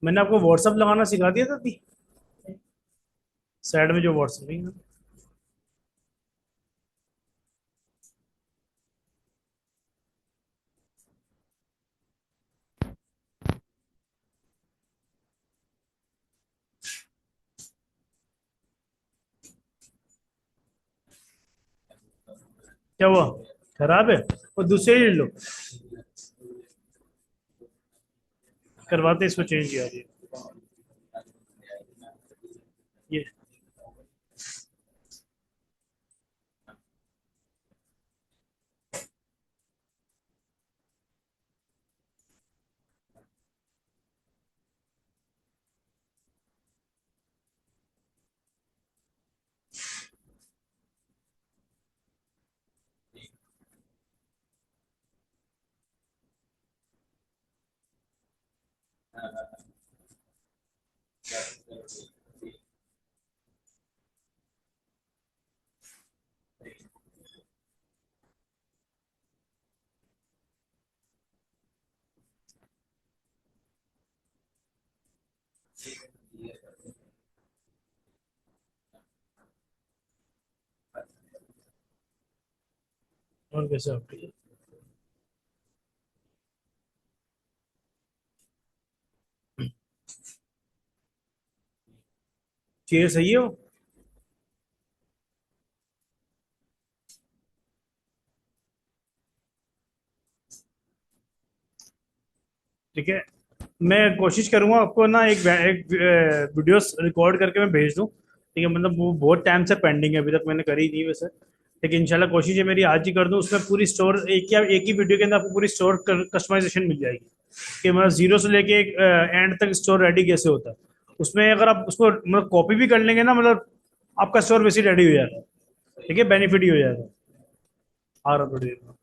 मैंने आपको व्हाट्सअप लगाना सिखा दिया था अभी, साइड में जो व्हाट्सअप नहीं है। क्या हुआ? खराब है? और दूसरे ही ले लो। करवाते इसको चेंज यार ये। और कैसे आपके चेयर सही है वो? ठीक है, मैं कोशिश करूंगा आपको ना एक वीडियो रिकॉर्ड करके मैं भेज दूं। ठीक है, मतलब वो बहुत टाइम से पेंडिंग है, अभी तक मैंने करी नहीं वैसे। लेकिन इंशाल्लाह कोशिश है मेरी आज ही कर दूं। उसमें पूरी स्टोर एक ही वीडियो के अंदर आपको पूरी स्टोर कस्टमाइजेशन मिल जाएगी कि मतलब जीरो से लेके एक एंड तक स्टोर रेडी कैसे होता है। उसमें अगर आप उसको मतलब कॉपी भी कर लेंगे ना, मतलब आपका स्टोर वैसे रेडी हो जाएगा। ठीक है, बेनिफिट ही हो जाएगा। आ रहा थोड़ी देर में।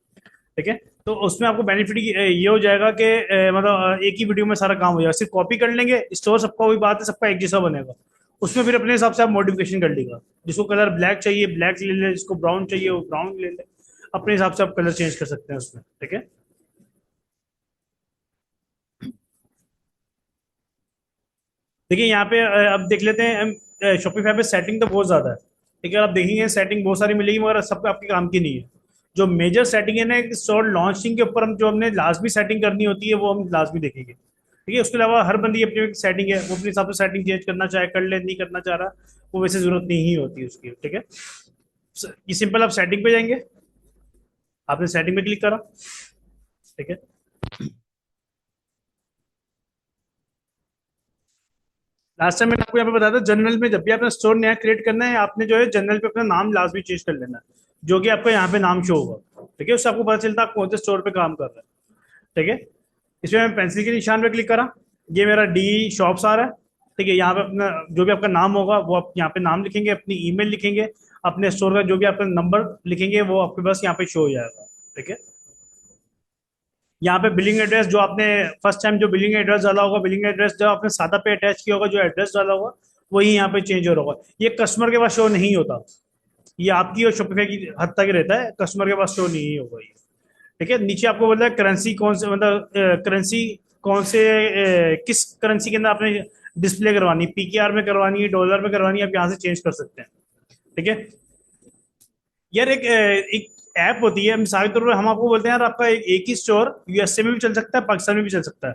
ठीक है, तो उसमें आपको बेनिफिट ये हो जाएगा कि मतलब एक ही वीडियो में सारा काम हो जाएगा। सिर्फ कॉपी कर लेंगे, स्टोर सबका वही बात है, सबका एक जैसा बनेगा। उसमें फिर अपने हिसाब से आप मॉडिफिकेशन कर लीजिएगा। जिसको कलर ब्लैक चाहिए ब्लैक ले ले, जिसको ब्राउन चाहिए वो ब्राउन ले ले। अपने हिसाब से आप कलर चेंज कर सकते हैं उसमें। ठीक है। देखिए यहाँ पे अब देख लेते हैं हम। शॉपिफाई पे सेटिंग तो बहुत ज्यादा है। ठीक है, आप देखेंगे सेटिंग बहुत सारी मिलेगी, मगर सब आपके काम की नहीं है। जो मेजर सेटिंग है ना, स्टोर लॉन्चिंग के ऊपर हम जो हमने लाजमी सेटिंग करनी होती है वो हम लाजमी देखेंगे। ठीक है, उसके अलावा हर बंदी अपनी सेटिंग है, वो अपने हिसाब से सेटिंग चेंज करना चाहे कर ले, नहीं करना चाह रहा वो वैसे जरूरत नहीं ही होती है उसकी। ठीक है, ये सिंपल, आप सेटिंग पे जाएंगे, आपने सेटिंग पे क्लिक करा। ठीक है, लास्ट टाइम मैंने आपको यहाँ पे बताया था, जनरल में जब भी आपने स्टोर नया क्रिएट करना है, आपने जो है जनरल पे अपना नाम लाजमी चेंज कर लेना है, जो कि आपका यहाँ पे नाम शो होगा। ठीक है, उससे आपको पता चलता है आप कौन से स्टोर पे काम कर रहे हैं। ठीक है, इसमें मैं पेंसिल के निशान पे क्लिक करा, ये मेरा डी शॉप्स आ रहा है। ठीक है, यहाँ पे अपना जो भी आपका नाम होगा वो आप यहाँ पे नाम लिखेंगे, अपनी ईमेल लिखेंगे, अपने स्टोर का जो भी आपका नंबर लिखेंगे वो आपके पास यहाँ पे शो हो जाएगा। ठीक है, यहाँ पे बिलिंग एड्रेस जो आपने फर्स्ट टाइम जो बिलिंग एड्रेस डाला होगा, बिलिंग एड्रेस जो आपने सादा पे अटैच किया होगा, जो एड्रेस डाला होगा वही यहाँ पे चेंज हो रहा होगा। ये कस्टमर के पास शो नहीं होता। ये आपकी और शॉपिफाई की हद तक रहता है, कस्टमर के पास शो नहीं होगा ये। ठीक है, नीचे आपको बोला है करेंसी कौन से, मतलब करेंसी कौन से, किस करेंसी के अंदर आपने डिस्प्ले करवानी, पीकेआर में करवानी है, डॉलर में करवानी है, आप यहाँ से चेंज कर सकते हैं। ठीक है यार, एक ऐप होती है, मिसाल के तौर पर हम आपको बोलते हैं यार आपका एक ही स्टोर यूएसए में भी चल सकता है, पाकिस्तान में भी चल सकता है,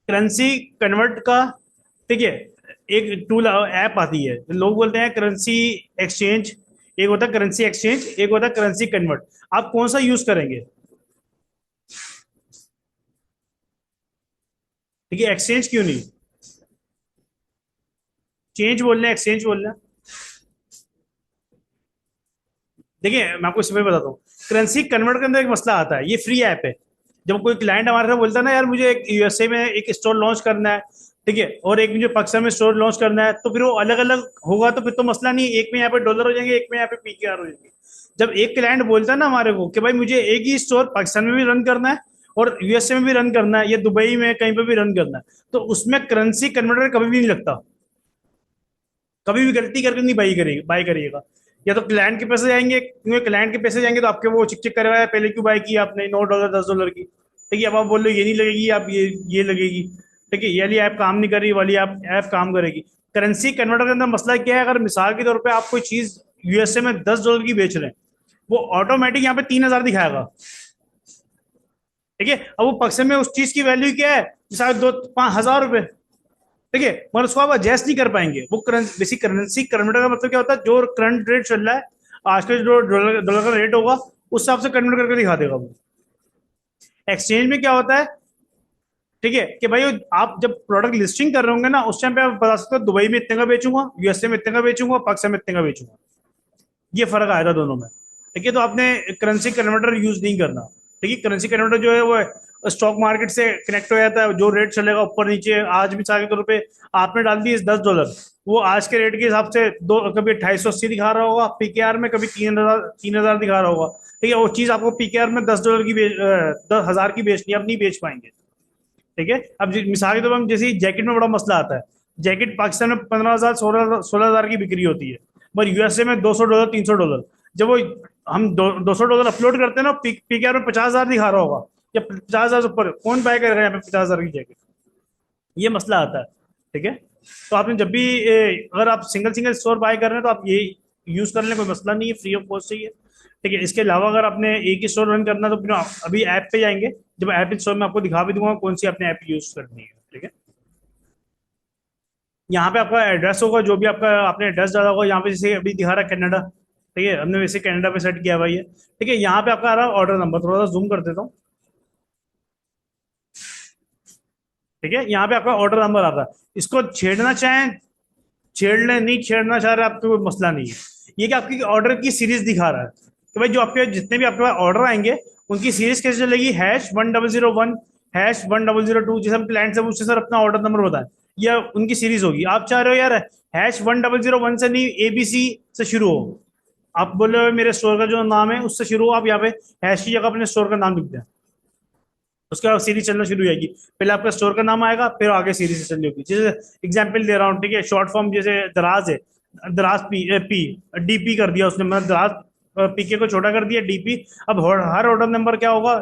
करेंसी कन्वर्ट का। ठीक है, एक टूल ऐप आती है, लोग बोलते हैं करेंसी एक्सचेंज। एक होता है करेंसी एक्सचेंज, एक होता है करेंसी कन्वर्ट। आप कौन सा यूज करेंगे? ठीक है, एक्सचेंज क्यों नहीं? चेंज बोलना है, एक्सचेंज बोलना है। देखिए मैं आपको इसमें बताता हूँ। करेंसी कन्वर्ट के अंदर एक मसला आता है, ये फ्री ऐप है। जब कोई क्लाइंट हमारे साथ बोलता है ना यार मुझे एक यूएसए में एक स्टोर लॉन्च करना है, ठीक है, और एक मुझे पाकिस्तान में स्टोर लॉन्च करना है, तो फिर वो अलग अलग होगा, तो फिर तो मसला नहीं, एक में यहाँ पे डॉलर हो जाएंगे, एक में यहाँ पे पीकेआर हो जाएंगे। जब एक क्लाइंट बोलता है ना हमारे को कि भाई मुझे एक ही स्टोर पाकिस्तान में भी रन करना है और यूएसए में भी रन करना है या दुबई में कहीं पे भी रन करना है, तो उसमें करेंसी कन्वर्टर कभी भी नहीं लगता। कभी भी गलती करके नहीं बाई करिएगा। या तो क्लाइंट के पैसे जाएंगे, क्योंकि क्लाइंट के पैसे जाएंगे तो आपके वो चिक चिक करवाया पहले क्यों बाई की आपने, $9 $10 की। ठीक है, अब आप बोल रहे हो ये नहीं लगेगी, आप ये लगेगी। ठीक है, ये वाली ऐप काम नहीं कर रही, वाली ऐप काम करेगी। करेंसी कन्वर्टर के अंदर मसला क्या है, अगर मिसाल के तौर पे आप कोई चीज यूएसए में $10 की बेच रहे हैं, वो ऑटोमेटिक यहाँ पे 3,000 दिखाएगा। ठीक है, अब वो पाकिस्तान में उस चीज की वैल्यू क्या है, शायद 2-5 हज़ार रुपए। ठीक है, मगर उसको आप एडजस्ट नहीं कर पाएंगे। वो बेसिक करेंसी कन्वर्टर का मतलब क्या होता है, जो करंट रेट चल रहा है आज का, जो डॉलर डॉलर का रेट होगा उस हिसाब से कन्वर्ट करके दिखा देगा वो। एक्सचेंज में क्या होता है, ठीक है, कि भाई आप जब प्रोडक्ट लिस्टिंग कर रहे होंगे ना, उस टाइम पे आप बता सकते हो दुबई में इतने का बेचूंगा, यूएसए में इतने का बेचूंगा, पाकिस्तान में इतने का बेचूंगा। ये फर्क आएगा दोनों में। ठीक है, तो आपने करेंसी कन्वर्टर यूज नहीं करना। ठीक है, करेंसी कन्वर्टर जो है वो स्टॉक मार्केट से कनेक्ट हो जाता है, जो रेट चलेगा ऊपर नीचे, आज मिसाल के तौर पे आपने डाल दी $10, वो आज के रेट के हिसाब से दो, कभी 2880 दिखा रहा होगा पीकेआर में, कभी 3,000 दिखा रहा होगा। ठीक है, वो चीज आपको पीकेआर में $10 की 10,000 की बेचनी है, आप नहीं बेच पाएंगे। ठीक है, अब मिसाल के तौर पर हम जैसे जैकेट में बड़ा मसला आता है, जैकेट पाकिस्तान में 15,000 16,000 की बिक्री होती है, पर यूएसए में $200 $300। जब वो हम $200 अपलोड करते हैं ना, पीकेआर में 50,000 दिखा रहा होगा, या 50,000 से ऊपर कौन बाय करेगा यहाँ पे 50,000 की जैकेट। ये मसला आता है। ठीक है, तो आपने जब भी अगर आप सिंगल सिंगल स्टोर बाय कर रहे हैं तो आप ये यूज कर लें, कोई मसला नहीं है, फ्री ऑफ कॉस्ट चाहिए। ठीक है, इसके अलावा अगर आपने एक ही स्टोर रन करना है तो फिर आप अभी ऐप पे जाएंगे, जब ऐप स्टोर में आपको दिखा भी दूंगा कौन सी आपने ऐप यूज करनी है। ठीक है, यहाँ पे आपका एड्रेस होगा, जो भी आपका आपने एड्रेस डाला होगा, यहाँ पे जैसे अभी दिखा रहा है कनाडा। ठीक है, हमने वैसे कनाडा पे सेट किया हुआ है। ठीक है, यहाँ पे आपका आ रहा है ऑर्डर नंबर, थोड़ा सा जूम कर देता हूँ। ठीक है, यहाँ पे आपका ऑर्डर नंबर आता है, इसको छेड़ना चाहें छेड़ लें, नहीं छेड़ना चाह रहे आपको कोई मसला नहीं है। ये कि आपकी ऑर्डर की सीरीज दिखा रहा है कि भाई जो आपके जितने भी आपके पास ऑर्डर आएंगे उनकी सीरीज कैसे चलेगी, #1001 #1002। जैसे हम क्लाइंट से पूछते सर अपना ऑर्डर नंबर बताएं, या उनकी सीरीज होगी। आप चाह रहे हो यार #1001 से नहीं, ABC से शुरू हो, आप बोले हो मेरे स्टोर का जो नाम है उससे शुरू हो, आप यहाँ पे हैश की जगह अपने स्टोर का नाम लिख दें, उसके बाद सीरीज चलना शुरू हो जाएगी। पहले आपका स्टोर का नाम आएगा, फिर आगे सीरीज चलनी होगी। जैसे एग्जांपल दे रहा हूँ, ठीक है, शॉर्ट फॉर्म जैसे दराज है, दराज पी डीपी कर दिया उसने, मतलब दराज पीके को छोटा कर दिया, डीपी। अब हर ऑर्डर नंबर क्या होगा,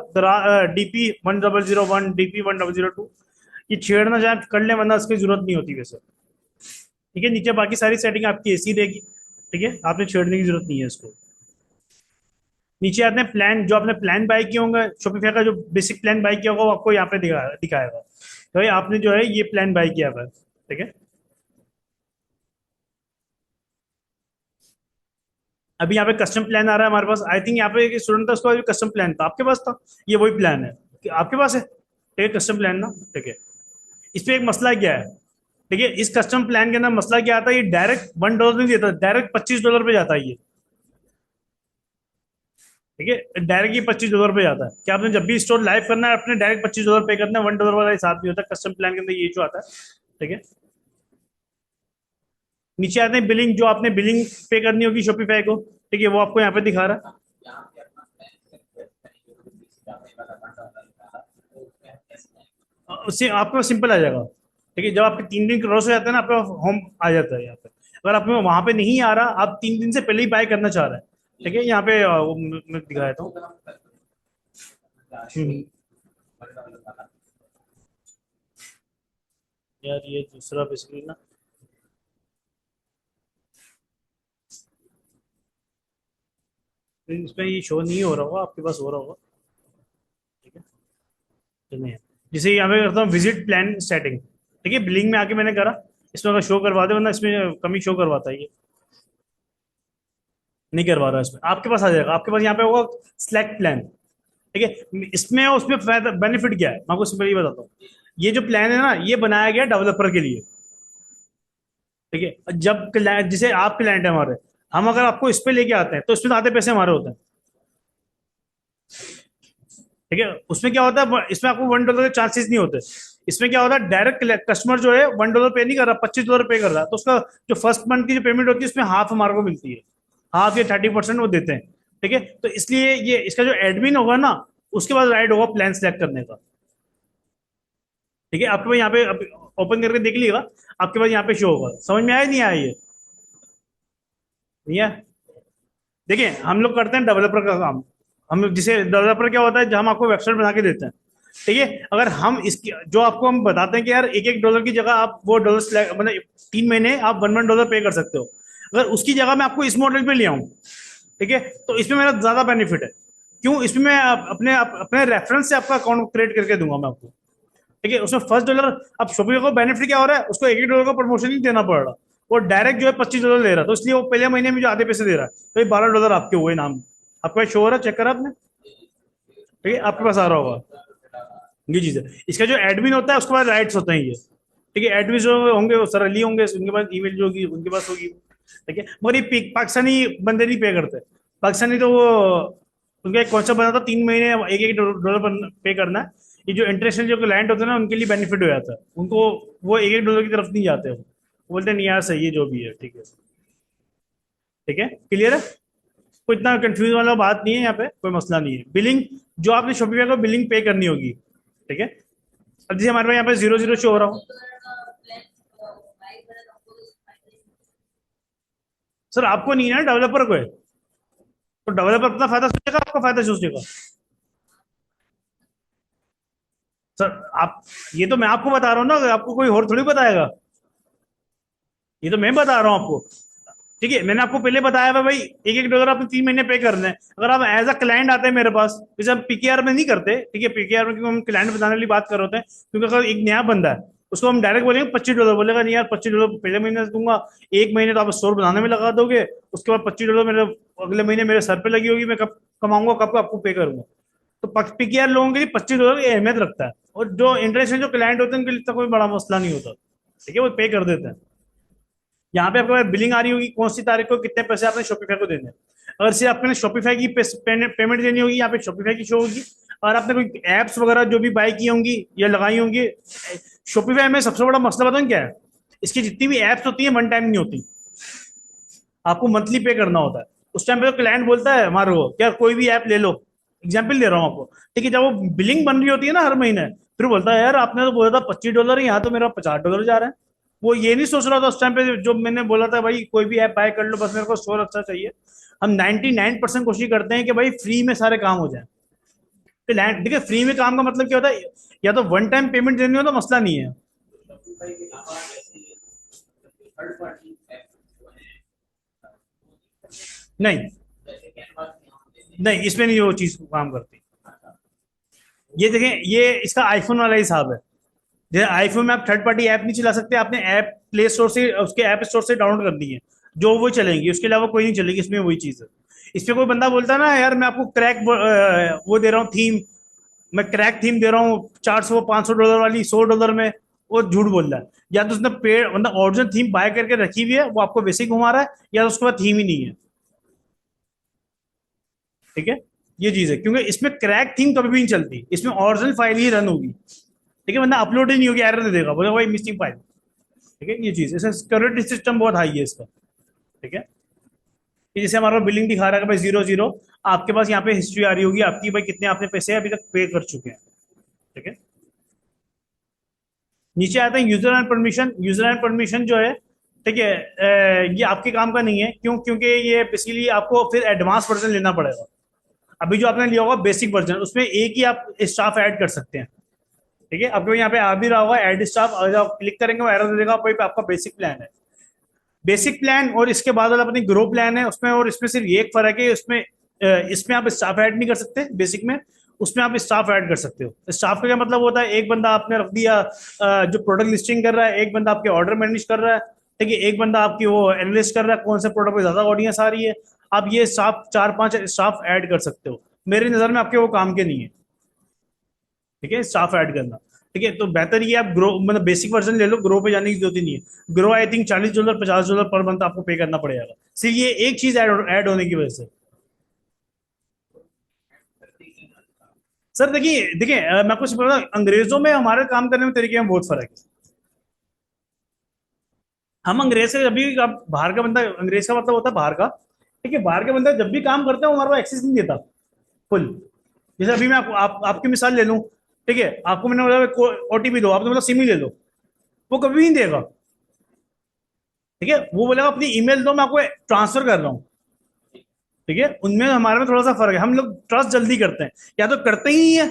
DP 1001, DP 1002। ये छेड़ना चाहे कर ले, वरना उसकी जरूरत नहीं होती वैसे। ठीक है, नीचे बाकी सारी सेटिंग आपकी ऐसी रहेगी। ठीक है, आपने छेड़ने की जरूरत नहीं है इसको। नीचे आते हैं प्लान, जो आपने प्लान बाय किया होगा शॉपिफाई का, जो बेसिक प्लान बाय किया होगा वो आपको यहाँ पे दिखाएगा तो भाई आपने जो है ये प्लान बाय किया हुआ है। ठीक है, अभी यहाँ पे कस्टम प्लान आ रहा है हमारे पास। आई थिंक यहाँ पे एक स्टूडेंट था, उसका भी कस्टम प्लान था, आपके पास था, ये वही प्लान है कि आपके पास है। ठीक है, कस्टम प्लान ना। ठीक है, इस पे एक मसला क्या है, ठीक है, इस कस्टम प्लान के अंदर मसला क्या आता है, ये डायरेक्ट $1 नहीं देता, डायरेक्ट $25 पे जाता है ये। ठीक है, डायरेक्ट ये $25 पे जाता है कि आपने जब भी स्टोर लाइव करना है अपने डायरेक्ट $25 पे करना है, $1 वाला हिसाब नहीं होता कस्टम प्लान के अंदर, ये जो आता है। ठीक है, नीचे आते हैं बिलिंग, जो आपने बिलिंग पे करनी होगी शॉपिफाई को। ठीक है, वो आपको यहाँ पे दिखा रहा है। उससे आपको सिंपल आ जाएगा। ठीक है, जब आपके 3 दिन क्रॉस हो जाता है ना, आपका होम आ जाता है यहाँ पे। अगर आपको वहां पे नहीं आ रहा, आप 3 दिन से पहले ही बाय करना चाह रहे हैं, ठीक है, यहाँ पे वो मैं दिखा देता हूँ। हम्म, यार ये दूसरा बेसिकली ना, इसमें ये शो नहीं हो रहा होगा, आपके पास हो रहा होगा। ठीक है, चलिए, जैसे यहाँ पे करता हूँ विजिट प्लान सेटिंग। ठीक है, बिलिंग में आके मैंने करा, इसमें अगर शो करवा दे, वरना इसमें कमी शो करवाता है ये, नहीं करवा रहा। इसमें आपके पास आ जाएगा, आपके पास यहाँ पे होगा सिलेक्ट प्लान। ठीक है, इसमें और उसमें बेनिफिट क्या है मैं आपको सिंपल ये बताता हूँ। ये जो प्लान है ना, ये बनाया गया डेवलपर के लिए। ठीक है, जब क्लाइंट, जैसे आप क्लाइंट है हमारे, हम अगर आपको इस पे लेके आते हैं तो इसमें तो आधे पैसे हमारे होते हैं। ठीक है, उसमें क्या होता है, इसमें आपको $1 के चांसेस नहीं होते। इसमें क्या होता है, डायरेक्ट कस्टमर जो है $1 पे नहीं कर रहा, $25 पे कर रहा है, तो उसका जो फर्स्ट मंथ की जो पेमेंट होती है उसमें हाफ हमारे को मिलती है, हाफ या 30% वो देते हैं। ठीक है, तो इसलिए ये इसका जो एडमिन होगा ना, उसके बाद राइट होगा प्लान सेलेक्ट करने का। ठीक है, आपके पास यहाँ पे ओपन करके देख लीजिएगा, आपके पास यहाँ पे शो होगा। समझ में आया नहीं आया ये, नहीं है। देखिए हम लोग करते हैं डेवलपर का काम। हम जिसे डेवलपर क्या होता है, जब हम आपको वेबसाइट बना के देते हैं, ठीक है। अगर हम इसकी जो आपको हम बताते हैं कि यार एक एक डॉलर की जगह आप वो डॉलर मतलब 3 महीने आप वन डॉलर पे कर सकते हो, अगर उसकी जगह मैं आपको इस मॉडल पे ले आऊं, ठीक है, तो इसमें मेरा ज्यादा बेनिफिट है। क्यों? इसमें मैं अपने रेफरेंस से आपका अकाउंट क्रिएट करके दूंगा मैं आपको। ठीक है, उसमें फर्स्ट डॉलर, अब शॉपिंग को बेनिफिट क्या हो रहा है, उसको एक एक डॉलर का प्रमोशन नहीं देना पड़ रहा, वो डायरेक्ट जो है $25 ले रहा है, तो इसलिए वो पहले महीने में जो आधे पैसे दे रहा है, तो ये $12 आपके हुए नाम। आपका शो हो रहा है, चेक करा आपने? ठीक है, आपके पास आ रहा होगा। ये चीज है, इसका जो एडमिन होता है उसके पास राइट्स होते हैं ये। ठीक है, एडमिन जो होंगे वो सर अली होंगे, उनके पास ईमेल जो होगी उनके पास होगी। ठीक है, मगर ये पाकिस्तानी बंदे नहीं पे करते। पाकिस्तानी तो वो उनका एक कॉन्सेप्ट बना था, 3 महीने एक एक डॉलर पे करना है। ये जो इंटरनेशनल जो क्लाइंट होते हैं ना उनके लिए बेनिफिट हो जाता है उनको, वो एक एक डॉलर की तरफ नहीं जाते, वो बोलते हैं नहीं यार सही है जो भी है, ठीक है। ठीक है, क्लियर है? कोई इतना कंफ्यूज वाला बात नहीं है, यहाँ पे कोई मसला नहीं है। बिलिंग जो आपने शॉपिफाई को बिलिंग पे करनी होगी, ठीक है। अब जैसे हमारे पास यहाँ पे 00 शो हो रहा हूँ। सर आपको नहीं है ना, डेवलपर को है, तो डेवलपर अपना फायदा सोचेगा, आपका फायदा सोचेगा। सर आप, ये तो मैं आपको बता रहा हूँ ना, आपको कोई और थोड़ी बताएगा, ये तो मैं बता रहा हूँ आपको। ठीक है, मैंने आपको पहले बताया था भाई एक एक डॉलर आपने 3 महीने पे करना है। अगर आप एज अ क्लाइंट आते हैं मेरे पास, जैसे हम पीकेआर में नहीं करते, ठीक है, पीकेआर में क्योंकि हम क्लाइंट बताने वाली बात कर रहे होते हैं, क्योंकि अगर एक नया बंदा है उसको हम डायरेक्ट बोलेंगे $25, बोलेगा नहीं यार $25 पहले महीने से दूंगा, एक महीने तो आप स्टोर बनाने में लगा दोगे, उसके बाद $25 मेरे अगले महीने मेरे सर पे लगी होगी, मैं कब कमाऊंगा, कब आपको पे करूंगा। तो पीकेआर लोगों के लिए $25 की अहमियत रखता है, और जो इंटरनेशनल जो क्लाइंट होते हैं उनके लिए इतना कोई बड़ा मसला नहीं होता। ठीक है, वो पे कर देते हैं। यहाँ पे आपके पास बिलिंग आ रही होगी कौन सी तारीख को कितने पैसे आपने शॉपिफाई को देने हैं। अगर सिर्फ आपने शॉपिफाई की पेमेंट देनी होगी, यहाँ पे शॉपिफाई की शो होगी। और आपने कोई एप्स वगैरह जो भी बाय की होंगी या लगाई होंगी, शॉपिफाई में सबसे बड़ा मसला बताऊँ क्या है, इसकी जितनी भी एप्स होती है वन टाइम नहीं होती, आपको मंथली पे करना होता है। उस टाइम पे तो क्लाइंट बोलता है हमारे को क्या कोई भी ऐप ले लो, एग्जाम्पल दे रहा हूँ आपको, ठीक है, जब वो बिलिंग बन रही होती है ना हर महीने, फिर बोलता है यार आपने तो बोला था $25, यहाँ तो मेरा $50 जा रहा है। वो ये नहीं सोच रहा था उस टाइम पे जो मैंने बोला था भाई कोई भी ऐप बाय कर लो, बस मेरे को स्टोर अच्छा चाहिए। हम 99% कोशिश करते हैं कि भाई फ्री में सारे काम हो जाए। क्लाइंट देखिए, फ्री में काम का मतलब क्या होता है, या तो वन टाइम पेमेंट देनी हो तो मसला नहीं है। नहीं नहीं, इसमें नहीं वो चीज काम करती। ये देखें, ये इसका आईफोन वाला हिसाब है। जैसे आईफोन में आप थर्ड पार्टी ऐप नहीं चला सकते, आपने ऐप प्ले स्टोर से उसके ऐप स्टोर से डाउनलोड करनी है, जो वो चलेंगी, उसके अलावा कोई नहीं चलेगी। इसमें वही चीज है। इसमें कोई बंदा बोलता है ना यार मैं आपको क्रैक वो दे रहा हूँ थीम, मैं क्रैक थीम दे रहा हूँ 400 $500 वाली $100 में, वो झूठ बोल रहा है। या तो उसने पेड मतलब ओरिजिनल थीम बाय करके रखी हुई है, वो आपको बेसिक घुमा रहा है, या तो उसके बाद थीम ही नहीं है। ठीक है, ये चीज है, क्योंकि इसमें क्रैक थीम कभी भी नहीं चलती, इसमें ओरिजिनल फाइल ही रन होगी। ठीक है, वरना अपलोड ही नहीं होगी, एरर दे देगा, बोलेगा भाई मिसिंग फाइल। ठीक है, ये चीज ऐसे सिक्योरिटी सिस्टम बहुत हाई है इसका। ठीक है, कि जैसे हमारा बिलिंग दिखा रहा है कि भाई 00, आपके पास यहाँ पे हिस्ट्री आ रही होगी आपकी, भाई कितने आपने पैसे अभी तक पे कर चुके हैं। ठीक है, नीचे आते हैं user and permission. User and permission जो है, ठीक है, ये आपके काम का नहीं है। क्यों? क्योंकि ये बेसिकली आपको फिर एडवांस वर्जन लेना पड़ेगा। अभी जो आपने लिया होगा बेसिक वर्जन, उसमें एक ही आप स्टाफ ऐड कर सकते हैं। ठीक है, आपको यहाँ पे आ भी रहा होगा ऐड स्टाफ, अगर आप क्लिक करेंगे वो एरर दे देगा, भाई आपका बेसिक प्लान है। बेसिक प्लान और इसके बाद वाला अपनी ग्रो प्लान है, उसमें और इसमें सिर्फ ये एक फर्क है, इसमें आप स्टाफ ऐड नहीं कर सकते बेसिक में, उसमें आप स्टाफ ऐड कर सकते हो। स्टाफ का क्या मतलब होता है, एक बंदा आपने रख दिया जो प्रोडक्ट लिस्टिंग कर रहा है, एक बंदा आपके ऑर्डर मैनेज कर रहा है, ठीक है, एक बंदा आपकी वो एनालिस्ट कर रहा है कौन से प्रोडक्ट पे ज्यादा ऑडियंस आ रही है। आप ये स्टाफ 4-5 स्टाफ ऐड कर सकते हो। मेरी नजर में आपके वो काम के नहीं है। ठीक है, स्टाफ ऐड करना। ठीक है, तो बेहतर ये आप ग्रो मतलब बेसिक वर्जन ले लो, ग्रो पे जाने की जरूरत ही नहीं है। Grow I think $40 $50 per month आपको पे करना पड़ेगा, सिर्फ ये एक चीज ऐड होने की वजह से। सर देखिए देखिए, मैं आपको सिर्फ बता, अंग्रेजों में हमारे काम करने में तरीके में बहुत फर्क है। हम अंग्रेज से जब भी आप बाहर का बंदा, अंग्रेज का मतलब होता है बाहर का, ठीक है, बाहर के बंदा जब भी काम करते हैं वो हमारे को एक्सेस नहीं देता फुल। जैसे अभी मैं आपकी मिसाल ले लूं, ठीक है, आपको मैंने बोला ओटीपी दो, आपने बोला सिम ही ले लो, वो कभी भी नहीं देगा। ठीक है, वो बोलेगा अपनी ईमेल दो, मैं आपको ट्रांसफर कर रहा हूँ। ठीक है, उनमें हमारे में थोड़ा सा फर्क है, हम लोग ट्रस्ट जल्दी करते हैं, या तो करते ही नहीं है,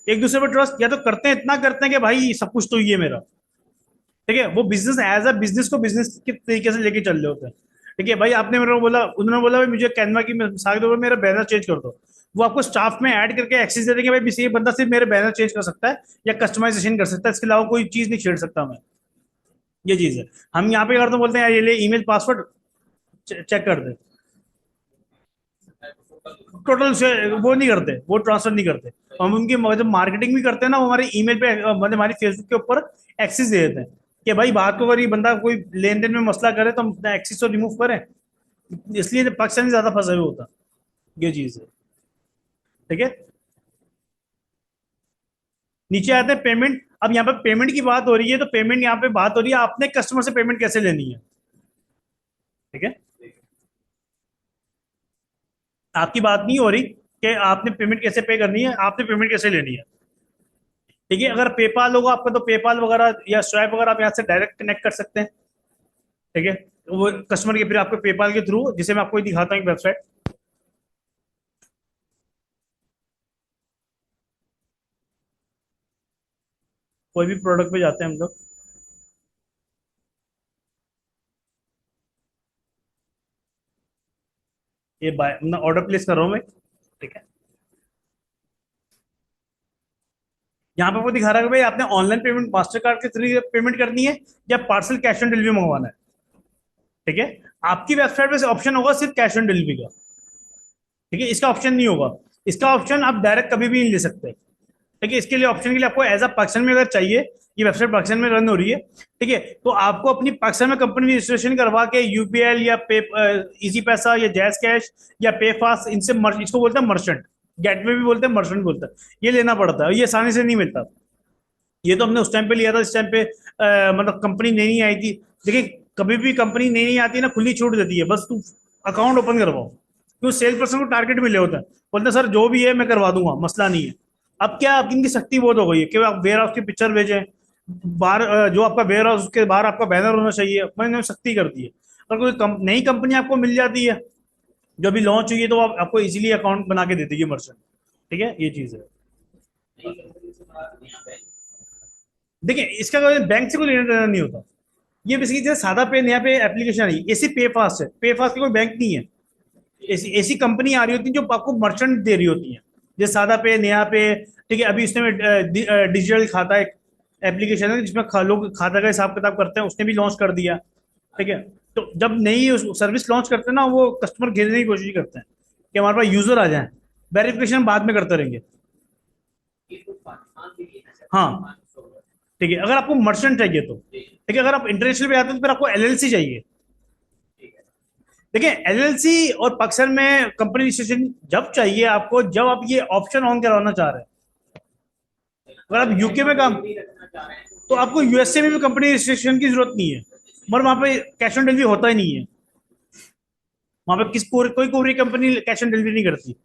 एक दूसरे पर ट्रस्ट या तो करते हैं, इतना करते हैं कि भाई सब कुछ तो ये मेरा, ठीक है, वो बिजनेस एज अ बिजनेस को बिजनेस के तरीके से लेके चल रहे होते हैं। ठीक है भाई, आपने मेरे को बोला, उन्होंने बोला भाई मुझे कैनवा की मिसाल के तौर पर मेरा बैनर चेंज कर दो, वो आपको स्टाफ में ऐड करके एक्सेस दे देंगे, भाई ये बंदा सिर्फ मेरे बैनर चेंज कर सकता है या कस्टमाइजेशन कर सकता है, इसके अलावा कोई चीज नहीं छेड़ सकता मैं। ये चीज है। हम यहाँ पे करते बोलते हैं यार ये ले ईमेल पासवर्ड चेक कर दे, टोटल से वो नहीं करते, वो ट्रांसफर नहीं करते। हम उनकी जब मार्केटिंग भी करते हैं ना, वो हमारे ईमेल पे मतलब हमारी फेसबुक के ऊपर एक्सेस दे देते हैं कि भाई बात को अगर ये बंदा कोई लेन देन में मसला करे तो हम अपना एक्सेस तो रिमूव करें, इसलिए पाकिस्तानी ज्यादा फंसा हुआ होता है। ये चीज है। ठीक है, नीचे आते हैं पेमेंट। अब यहाँ पे पेमेंट की बात हो रही है, तो पेमेंट यहाँ पे बात हो रही है आपने कस्टमर से पेमेंट कैसे लेनी है। ठीक है, आपकी बात नहीं हो रही कि आपने पेमेंट कैसे पे करनी है, आपने पेमेंट कैसे लेनी है। ठीक है, अगर पेपाल होगा आपका तो पेपाल वगैरह या स्वाइप वगैरह आप यहाँ से डायरेक्ट कनेक्ट कर सकते हैं। ठीक है, तो वो कस्टमर के फिर आपको पेपाल के थ्रू, जिसे मैं आपको दिखाता हूँ एक वेबसाइट। कोई भी प्रोडक्ट पे जाते हैं हम लोग, ये बाय मैं ऑर्डर प्लेस कर रहा हूँ मैं। ठीक है, यहाँ पे वो दिखा रहा है कि भाई आपने ऑनलाइन पेमेंट मास्टर कार्ड के थ्रू पेमेंट करनी है या पार्सल कैश ऑन डिलीवरी मंगवाना है। ठीक है, आपकी वेबसाइट पे से ऑप्शन होगा सिर्फ कैश ऑन डिलीवरी का। ठीक है, इसका ऑप्शन नहीं होगा, इसका ऑप्शन आप डायरेक्ट कभी भी नहीं ले सकते। ठीक है, इसके लिए ऑप्शन के लिए आपको एज अ पाकिस्तान में अगर चाहिए, ये वेबसाइट पाकिस्तान में रन हो रही है, ठीक है, तो आपको अपनी पाकिस्तान में कंपनी रजिस्ट्रेशन करवा के यूपीएल या पे इजी पैसा या जैज कैश या पे फास्ट, इनसे इसको बोलते हैं मर्चेंट, गेटवे भी बोलते हैं, मर्चेंट बोलते हैं। ये लेना पड़ता है, ये आसानी से नहीं मिलता। ये तो हमने उस टाइम पे लिया था, इस टाइम पे मतलब कंपनी नई नई आई थी। देखिए, कभी भी कंपनी नई नई आती है ना, खुली छूट देती है, बस तू अकाउंट ओपन करवाओ, क्यों सेल्स पर्सन को टारगेट मिले होता है, बोलते हैं सर जो भी है मैं करवा दूंगा, मसला नहीं है। अब क्या, अब इनकी सख्ती बहुत हो गई है कि आप वेयर हाउस की पिक्चर भेजें बाहर, जो आपका वेयर हाउस उसके बाहर आपका बैनर होना चाहिए, मैंने सख्ती कर दी है। अगर कोई नई कंपनी आपको मिल जाती है जो अभी लॉन्च हुई है, तो आपको इजीली अकाउंट बना के दे देगी मर्चेंट। ठीक है, ये चीज है। देखिए, इसका कोई बैंक से कोई लेना देना नहीं होता। ये बेसिकली जैसे सादा पे नया पे एप्लीकेशन आई, ऐसी पे फास्ट है, पे फास्ट की कोई बैंक नहीं है। ऐसी ऐसी कंपनी आ रही होती है जो आपको मर्चेंट दे रही होती है, जैसे सादा पे नया पे। ठीक है, अभी इसने डिजिटल खाता एक एप्लीकेशन है जिसमें लोग खाता का हिसाब किताब करते हैं, उसने भी लॉन्च कर दिया। ठीक है, तो जब नई सर्विस लॉन्च करते हैं ना, वो कस्टमर घेरने की कोशिश करते हैं कि हमारे पास यूजर आ जाए, वेरिफिकेशन बाद में करते रहेंगे। हाँ, ठीक है, अगर आपको मर्चेंट चाहिए तो ठीक है, अगर आप इंटरनेशनल पे आते हैं तो फिर आपको एलएलसी चाहिए। देखिए, एलएलसी और पाकिस्तान में कंपनी रजिस्ट्रेशन जब चाहिए आपको, जब आप ये ऑप्शन ऑन करवाना चाह रहे हैं। अगर आप यूके में काम, तो आपको यूएसए में भी कंपनी रजिस्ट्रेशन की जरूरत नहीं है, मगर वहां पे कैश ऑन डिलीवरी होता ही नहीं है। वहां पे कोई कंपनी कैश ऑन डिलीवरी नहीं करती।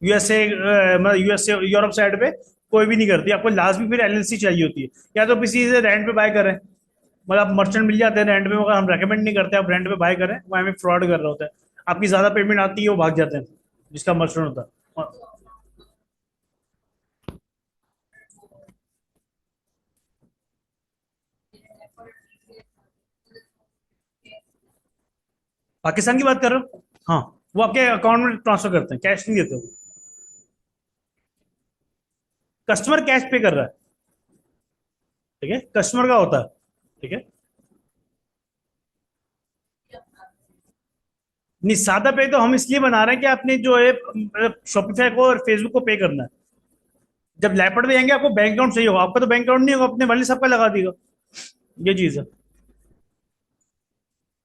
यूएसए मतलब यूएसए यूरोप साइड पे कोई भी नहीं करती, आपको लाजमी फिर एलएलसी चाहिए होती है, या तो किसी से रेंट पे बाय करें, मतलब आप मर्चेंट मिल जाते हैं रेंट पे, मगर हम रेकमेंड नहीं करते आप रेंट पे बाय करें, वो हमें फ्रॉड कर रहे होते हैं। आपकी ज्यादा पेमेंट आती है, वो भाग जाते हैं जिसका मर्चेंट होता है। पाकिस्तान की बात कर रहे हो, हाँ, वो आपके अकाउंट में ट्रांसफर करते हैं, कैश नहीं देते वो, कस्टमर कैश पे कर रहा है। ठीक है, कस्टमर का होता है। ठीक है, नहीं सादा पे तो हम इसलिए बना रहे हैं कि आपने जो है शॉपिफाई को और फेसबुक को पे करना है। जब लैपटॉप में जाएंगे आपको बैंक अकाउंट चाहिए होगा, आपका तो बैंक अकाउंट नहीं होगा, अपने वाले सबका लगा देगा। ये चीज है।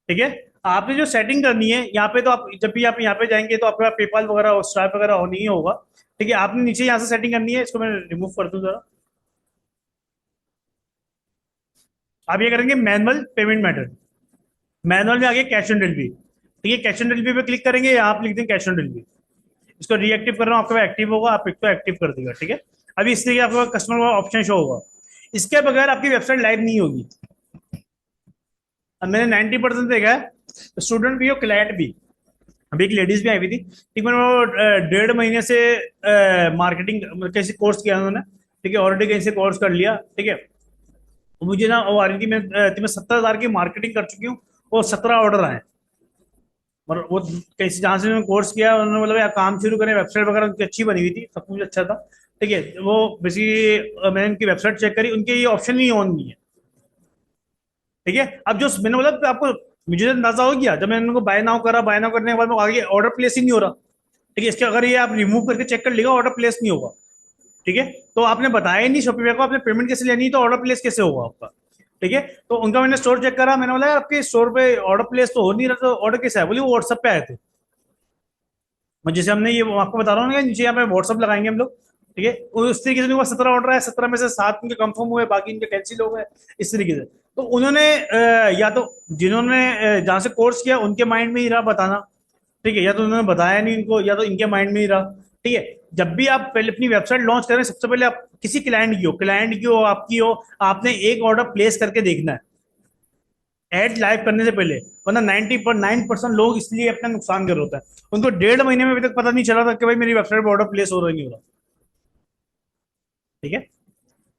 ठीक है, आपने जो सेटिंग करनी है यहाँ पे, तो आप जब भी आप यहाँ पे जाएंगे तो आपके पास पेपाल वगैरह और स्ट्राइप वगैरह होनी ही होगा। ठीक है, आपने नीचे यहाँ से सेटिंग करनी है, इसको मैं रिमूव कर दूं जरा। आप ये करेंगे मैनुअल पेमेंट मेथड, मैनुअल में आगे कैश ऑन डिलीवरी। ठीक है, कैश ऑन डिलीवरी पे क्लिक करेंगे, यहाँ आप लिख देंगे कैश ऑन डिलीवरी। इसको रीएक्टिव कर रहा हूँ, आपका एक्टिव होगा, आप इसको एक्टिव कर देगा। ठीक है, अभी इस तरीके आपका कस्टमर का ऑप्शन शो होगा, इसके बगैर आपकी वेबसाइट लाइव नहीं होगी। अब मैंने 90% देखा है, स्टूडेंट भी हो क्लाइंट भी। अभी एक लेडीज भी आई हुई थी, ठीक, मैंने वो 1.5 महीने से मार्केटिंग कैसे कोर्स किया उन्होंने, ठीक है, ऑलरेडी कहीं से कोर्स कर लिया, ठीक है, मुझे ना वो आ रही थी, मैं तुम्हें 70,000 की मार्केटिंग कर चुकी हूँ और 17 ऑर्डर आए। और वो कहीं से जहाँ से मैंने कोर्स किया उन्होंने बोला यार काम शुरू करें, वेबसाइट वगैरह उनकी अच्छी बनी हुई थी, सब कुछ अच्छा था, ठीक है। वो बेसिकली मैंने उनकी वेबसाइट चेक करी, उनके ये ऑप्शन ही ऑन नहीं है, ठीक है। अब जो मैंने बोला कि आपको, मुझे तो अंदाजा हो गया जब मैंने उनको बाय नाउ करा, बाय नाउ करने के बाद में आगे ऑर्डर प्लेस ही नहीं हो रहा, ठीक है। इसके अगर ये आप रिमूव करके चेक कर लेगा, ऑर्डर प्लेस नहीं होगा, ठीक है। तो आपने बताया ही नहीं शॉपिफाई को, आपने पेमेंट कैसे लेनी है, तो ऑर्डर प्लेस कैसे होगा आपका, ठीक है। तो उनका मैंने स्टोर चेक करा, मैंने बोला यार आपके स्टोर पे ऑर्डर प्लेस तो हो नहीं रहा, तो ऑर्डर कैसे है, बोली वो व्हाट्सएप पे आए थे। और जैसे हमने ये आपको बता रहा हूँ ना, नीचे यहाँ पे व्हाट्सएप लगाएंगे हम लोग, ठीक है। उस तरीके से उनके पास 17 ऑर्डर है, 17 में से 7 उनके कंफर्म हुए, बाकी इनके कैंसिल हो गए, इस तरीके से। तो उन्होंने या तो जिन्होंने जहाँ से कोर्स किया उनके माइंड में ही रहा बताना, ठीक है, या तो उन्होंने बताया नहीं इनको, या तो इनके माइंड में ही रहा, ठीक है। जब भी आप पहले अपनी वेबसाइट लॉन्च करें, सबसे पहले आप किसी क्लाइंट की हो आपकी हो, आपने एक ऑर्डर प्लेस करके देखना है एड लाइव करने से पहले, वरना 99% लोग इसलिए अपना नुकसान कर रहे होता है, उनको 1.5 महीने में अभी तक पता नहीं चला था कि भाई मेरी वेबसाइट पर ऑर्डर प्लेस हो रहा है नहीं हो रहा, ठीक है।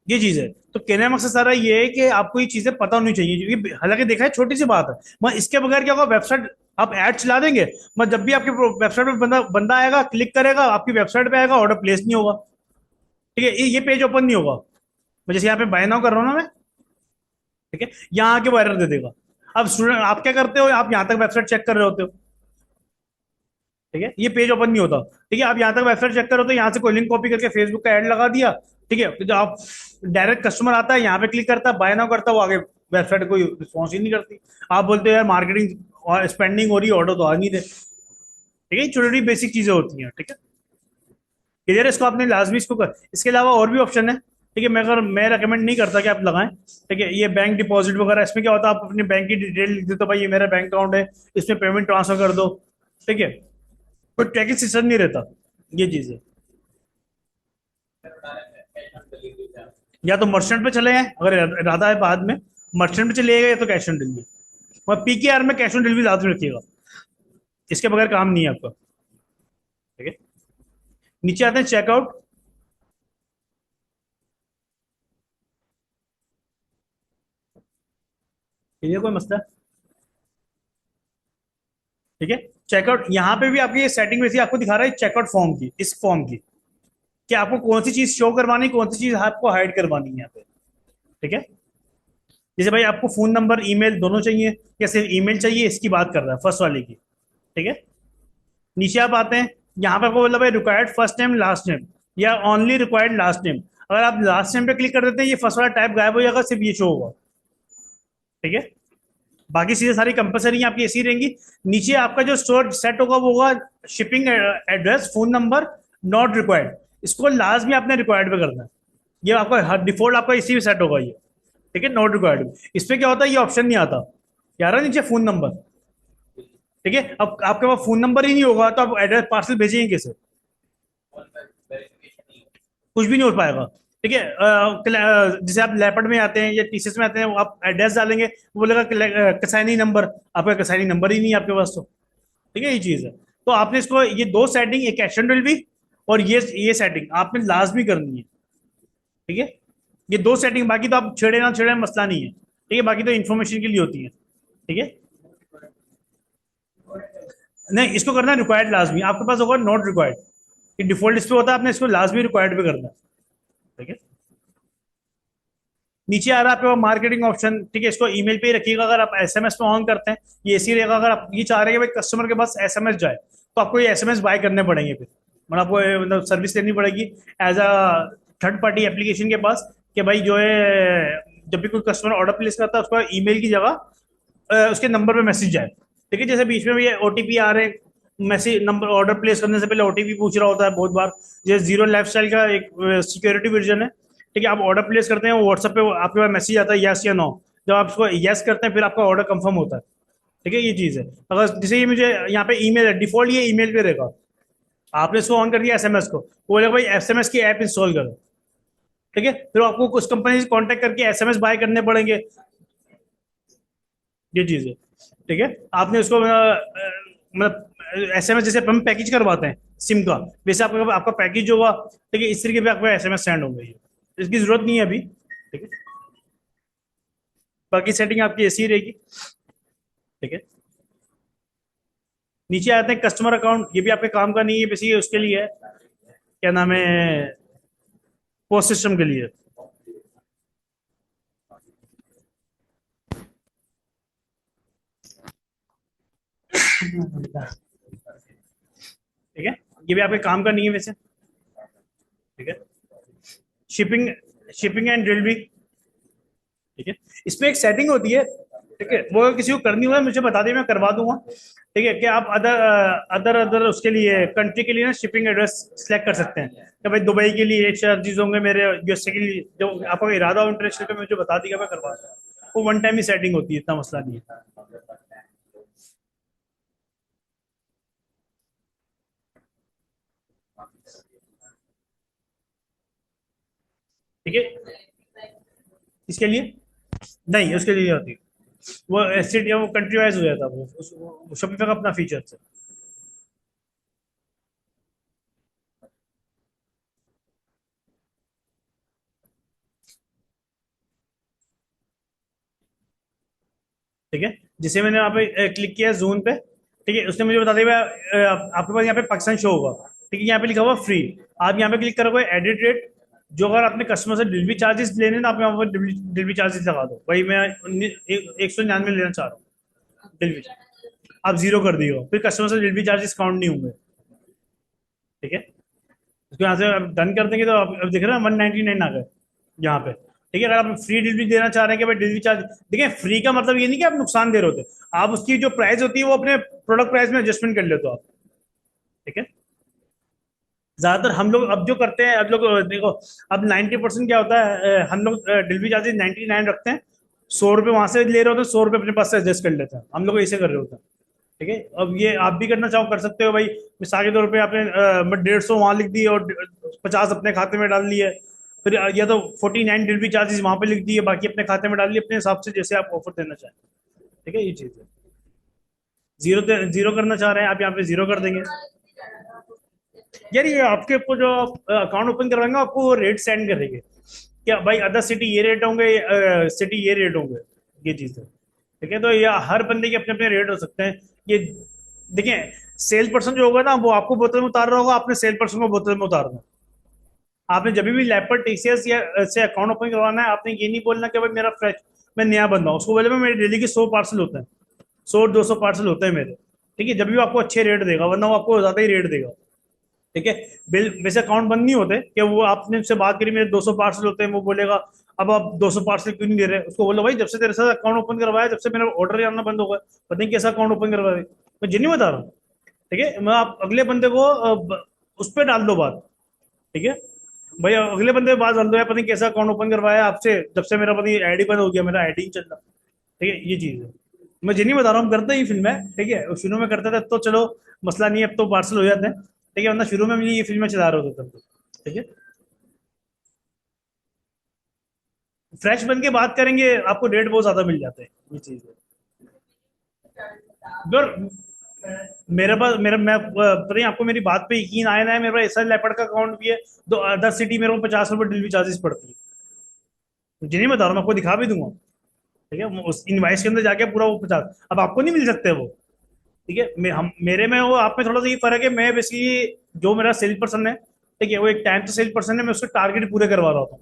ये चीज है। तो कहने का मकसद सारा ये है कि आपको ये चीजें पता होनी चाहिए, क्योंकि हालांकि देखा है छोटी सी बात है, मगर इसके बगैर क्या होगा, वेबसाइट आप ऐड चला देंगे, मगर जब भी आपके वेबसाइट पे बंदा बंदा आएगा, क्लिक करेगा, आपकी वेबसाइट पे आएगा, ऑर्डर प्लेस नहीं होगा, ठीक है, ये पेज ओपन नहीं होगा। मैं जैसे यहाँ पे बाय नाउ कर रहा हूँ ना मैं, ठीक है, यहाँ आके वो एरर दे देगा। अब स्टूडेंट आप क्या करते हो, आप यहाँ तक वेबसाइट चेक कर रहे होते हो, ठीक है, ये पेज ओपन नहीं होता, ठीक है। आप यहाँ तक वेबसाइट चेक करो तो यहाँ से कोई लिंक कॉपी करके फेसबुक का ऐड लगा दिया, ठीक है। तो जो आप डायरेक्ट कस्टमर आता है यहाँ पे क्लिक करता है, बाय नाउ करता है, वो आगे वेबसाइट कोई रिस्पॉन्स ही नहीं करती। आप बोलते हो यार मार्केटिंग और स्पेंडिंग हो रही है, ऑर्डर तो आ नहीं दे, ठीक है। छोटी छोटी बेसिक चीजें होती हैं, ठीक है। क्लियर है, इसको आपने लाजमी इसको कर, इसके अलावा और भी ऑप्शन है, ठीक है। मैं रेकमेंड नहीं करता कि आप लगाएं, ठीक है। ये बैंक डिपॉजिट वगैरह, इसमें क्या होता है, आप अपनी बैंक की डिटेल लिख देते हो, भाई ये मेरा बैंक अकाउंट है, इसमें पेमेंट ट्रांसफर कर दो, ठीक है। कोई ट्रैकिंग सिस्टम नहीं रहता, ये चीज है। या तो मर्चेंट पे चले हैं अगर इरादा है बाद में, मर्चेंट पे चले गए तो कैश ऑन डिलीवरी, और पीकेआर में कैश ऑन डिलीवरी लाजमी रखिएगा, इसके बगैर काम नहीं है आपका, ठीक है। नीचे आते हैं चेकआउट, ये कोई मसला है, ठीक है। चेकआउट यहाँ पे भी आपकी ये सेटिंग वैसी आपको दिखा रहा है चेकआउट फॉर्म की, इस फॉर्म की, कि आपको कौन सी चीज शो करवानी, कौन सी चीज आपको हाइड करवानी है यहाँ पे, ठीक है। जैसे भाई आपको फोन नंबर ईमेल दोनों चाहिए या सिर्फ ईमेल चाहिए, इसकी बात कर रहा है फर्स्ट वाले की, ठीक है। नीचे आप आते हैं, यहाँ पे आपको मतलब required first name last name या ओनली रिक्वायर्ड लास्ट नेम, अगर आप लास्ट नेम पे क्लिक कर देते हैं ये फर्स्ट वाला टाइप गायब हो जाएगा, सिर्फ ये शो होगा, ठीक है। बाकी चीजें सारी कंपलसरी आपकी ऐसी रहेंगी। नीचे आपका जो स्टोर सेट होगा वो होगा shipping address phone number not required, इसको लास्ट में आपने रिक्वायर्ड पे करना है, ये आपका डिफॉल्ट आपका इसी में सेट होगा ये, ठीक है, नॉट रिक्वायर्ड। इसमें क्या होता है, ये ऑप्शन नहीं आता, यार नीचे फोन नंबर, ठीक है। अब आपके पास फोन नंबर ही नहीं होगा तो आप एड्रेस पार्सल भेजेंगे कैसे, कुछ भी नहीं हो पाएगा, ठीक है। जैसे आप लैपट में आते हैं या टीसीएस में आते हैं, आप एड्रेस डालेंगे वो बोलेगा कसाइनी नंबर, आपका कसाइनी नंबर ही नहीं है आपके पास, तो ठीक है, ये चीज है। तो आपने इसको ये दो सेटिंग, एक कैश ऑन डिलीवरी और ये सेटिंग आपने लाजमी करनी है, ठीक है। ये दो सेटिंग, बाकी तो आप छेड़े ना छेड़े मसला नहीं है, ठीक है, बाकी तो इन्फॉर्मेशन के लिए होती है, ठीक है। नहीं, इसको करना है रिक्वायर्ड लाजमी, आपके पास होगा नॉट रिक्वायर्ड, ये डिफॉल्ट इस पे होता है, आपने इसको लाजमी रिक्वायर्ड पे करना है, ठीक है। नीचे आ रहा है आपके पास मार्केटिंग ऑप्शन, ठीक है, इसको ईमेल पे ही रखिएगा, अगर आप एसएमएस पे ऑन करते हैं ये ऐसी रहेगा, अगर आप ये चाह रहे हैं कि भाई कस्टमर के पास एसएमएस जाए तो आपको ये एसएमएस बाय करने पड़ेंगे, फिर मतलब आपको मतलब सर्विस लेनी पड़ेगी as a third party application के पास, कि भाई जो है जब भी कोई कस्टमर ऑर्डर प्लेस करता है उसका ईमेल की जगह उसके नंबर पे मैसेज जाए, ठीक है। जैसे बीच में भी ओटीपी आ रहे हैं, मैसेज नंबर ऑर्डर प्लेस करने से पहले ओटीपी पूछ रहा होता है बहुत बार, जैसे जीरो लाइफस्टाइल का एक सिक्योरिटी वर्जन है, ठीक है। आप ऑर्डर प्लेस करते हैं व्हाट्सएप पे आपके पास मैसेज आता है यस या नो, जब आप उसको यस करते हैं फिर आपका ऑर्डर कंफर्म होता है, ठीक है, ये चीज़ है। अगर जैसे ये मुझे यहाँ पे ईमेल है, डिफॉल्ट ये ईमेल पे रहेगा, आपने इसको ऑन कर दिया एसएमएस को, वो बोलेगा भाई एसएमएस की ऐप इंस्टॉल करो, ठीक है, फिर आपको उस कंपनी से कॉन्टेक्ट करके एसएमएस बाय करने पड़ेंगे, ये चीज़ है, ठीक है। आपने उसको मतलब एसएमएस जैसे हम पैकेज करवाते हैं सिम का, वैसे आपका आपका पैकेज होगा, ठीक है, इस तरीके पे आपको एसएमएस सेंड होंगे ये, इसकी जरूरत नहीं है अभी। ठीक है, बाकी सेटिंग आपकी ऐसी ही रहेगी। ठीक है, नीचे आते हैं कस्टमर अकाउंट, ये भी आपके काम का नहीं है, बस ये उसके लिए है, क्या नाम है, पोस्ट सिस्टम के लिए। ठीक है, ये भी आपके काम का नहीं है वैसे। ठीक है, शिपिंग, शिपिंग एंड डिलीवरी। ठीक है, इसमें एक सेटिंग होती है। ठीक है, वो अगर किसी को करनी हो मुझे बता दिए, मैं करवा दूंगा। ठीक है, कि आप अदर अदर अदर उसके लिए कंट्री के लिए ना शिपिंग एड्रेस सेलेक्ट कर सकते हैं, कि भाई दुबई के लिए एक चार्जेस होंगे, मेरे यूएसए के लिए जो आपका इरादा हो इंटरनेशनल का मुझे बता दिया, मैं करवा दूंगा। वो वन टाइम ही सेटिंग होती है, इतना मसला नहीं है। ठीक है, इसके लिए नहीं, उसके लिए नहीं होती। वो सिटी वो कंट्री वाइज हो जाता है, वो शॉपिफाई का अपना फीचर है। ठीक है, जिसे मैंने यहाँ पे क्लिक किया जोन पे। ठीक है, उसने मुझे बता दिया आपके पास यहाँ पे पाकिस्तान शो होगा। ठीक है, यहाँ पे लिखा हुआ फ्री। आप यहाँ पे क्लिक करोगे एडिट रेट, जो अगर आपने कस्टमर से डिलीवरी चार्जेस लेने हैं, तो आप यहाँ पर डिलीवरी चार्जेस लगा दो, भाई मैं 199 लेना चाह रहा हूँ डिलीवरी, आप जीरो कर दियो, फिर कस्टमर से डिलीवरी चार्जेस काउंट नहीं होंगे। ठीक है, उसको यहाँ से आप डन कर देंगे, तो आप अब देख रहे हैं 199 आ गए यहाँ पे। ठीक है, अगर आप फ्री डिलीवरी देना चाह रहे हैं कि भाई डिलीवरी चार्ज, देखिए फ्री का मतलब ये नहीं कि आप नुकसान दे रहे होते, आप उसकी जो प्राइस होती है वो अपने प्रोडक्ट प्राइस में एडजस्टमेंट कर लेते हो आप। ठीक है, ज्यादातर हम लोग अब जो करते हैं, अब लोग देखो, अब 90% क्या होता है, हम लोग डिलीवरी चार्जेस 99 रखते हैं, 100 रुपये वहां से ले रहे होते हैं, 100 रुपये अपने पास से एडजस्ट कर लेते हैं, हम लोग ऐसे कर रहे होते हैं। ठीक है, अब ये आप भी करना चाहो कर सकते हो भाई, मिसाल के तौर पे आपने मैं 150 वहां लिख दी और 50 अपने खाते में डाल लिए, फिर या तो 49 डिलीवरी चार्जेस वहां पे लिख दिए, बाकी अपने खाते में डाल लिए, अपने हिसाब से जैसे आप ऑफर देना चाहें। ठीक है, ये चीज है। जीरो जीरो करना चाह रहे हैं आप, यहाँ पे जीरो कर देंगे। यार ये आपके ऊपर जो अकाउंट ओपन करवाएंगे आपको वो रेट सेंड करेंगे, क्या भाई अदर सिटी ये रेट होंगे, सिटी ये रेट होंगे, ये चीज है। ठीक है, तो ये हर बंदे के अपने अपने रेट हो सकते हैं। ये देखिए, सेल पर्सन जो होगा ना, वो आपको बोतल में उतार रहा होगा, आपने सेल पर्सन को बोतल में उतारना है। आपने जब भी लैपटॉप टीसीएस या से अकाउंट ओपन करवाना है, आपने ये नहीं बोलना कि भाई मेरा फ्रेश, मैं नया बंदा हूँ, उसको बोले भाई मेरे डेली के 100 पार्सल होते हैं, 100-200 पार्सल होते हैं मेरे। ठीक है, जब भी वो आपको अच्छे रेट देगा, वरना वो आपको ज्यादा ही रेट देगा। ठीक है, बिल वैसे अकाउंट बंद नहीं होते, कि वो आपने उससे बात करी मेरे 200 पार्सल होते हैं, वो बोलेगा अब आप 200 पार्सल क्यों नहीं दे रहे, उसको बोलो भाई जब से तेरे साथ अकाउंट ओपन करवाया, जब से मेरा ऑर्डर आना बंद हो गया, पता नहीं कैसा अकाउंट ओपन करवा रहे, मैं जिन्हें बता रहा हूँ। ठीक है, मैं आप अगले बंदे को उस पर डाल दो बात। ठीक है, भाई अगले बंदे पे बात डाल दो, यार पता नहीं कैसा अकाउंट ओपन करवाया आपसे, जब से मेरा पता नहीं आईडी बंद हो गया, मेरा आईडी नहीं चल रहा। ठीक है, ये चीज है। मैं जिन्हें बता रहा हूँ, हम करते ही फिल्म है। ठीक है, शुरू में करते थे तो चलो मसला नहीं है, अब तो पार्सल हो जाते हैं। ठीक है, वरना शुरू में भी ये फिल्में चला रहे होते थे। ठीक है, फ्रेश बन के बात करेंगे, आपको रेट बहुत ज्यादा मिल जाते हैं, ये चीज है। और मेरे पास मेरा मैं पता नहीं आपको मेरी बात पे यकीन आया ना है, मेरे पास ऐसा लेपर्ड का अकाउंट भी है, दो 10 सिटी मेरे को 50 रुपये डिलीवरी चार्जेस पड़ती है, जिन्हें बता रहा हूँ, मैं आपको दिखा भी दूंगा। ठीक है, उस इनवाइस के अंदर जाके पूरा वो 50, अब आपको नहीं मिल सकते वो। ठीक है, हम मेरे में वो आप में थोड़ा सा ये फर्क है, मैं बेसिकली जो मेरा सेल पर्सन है, ठीक है, वो एक टाइम से सेल पर्सन है, मैं उसके टारगेट पूरे करवा रहा हूँ।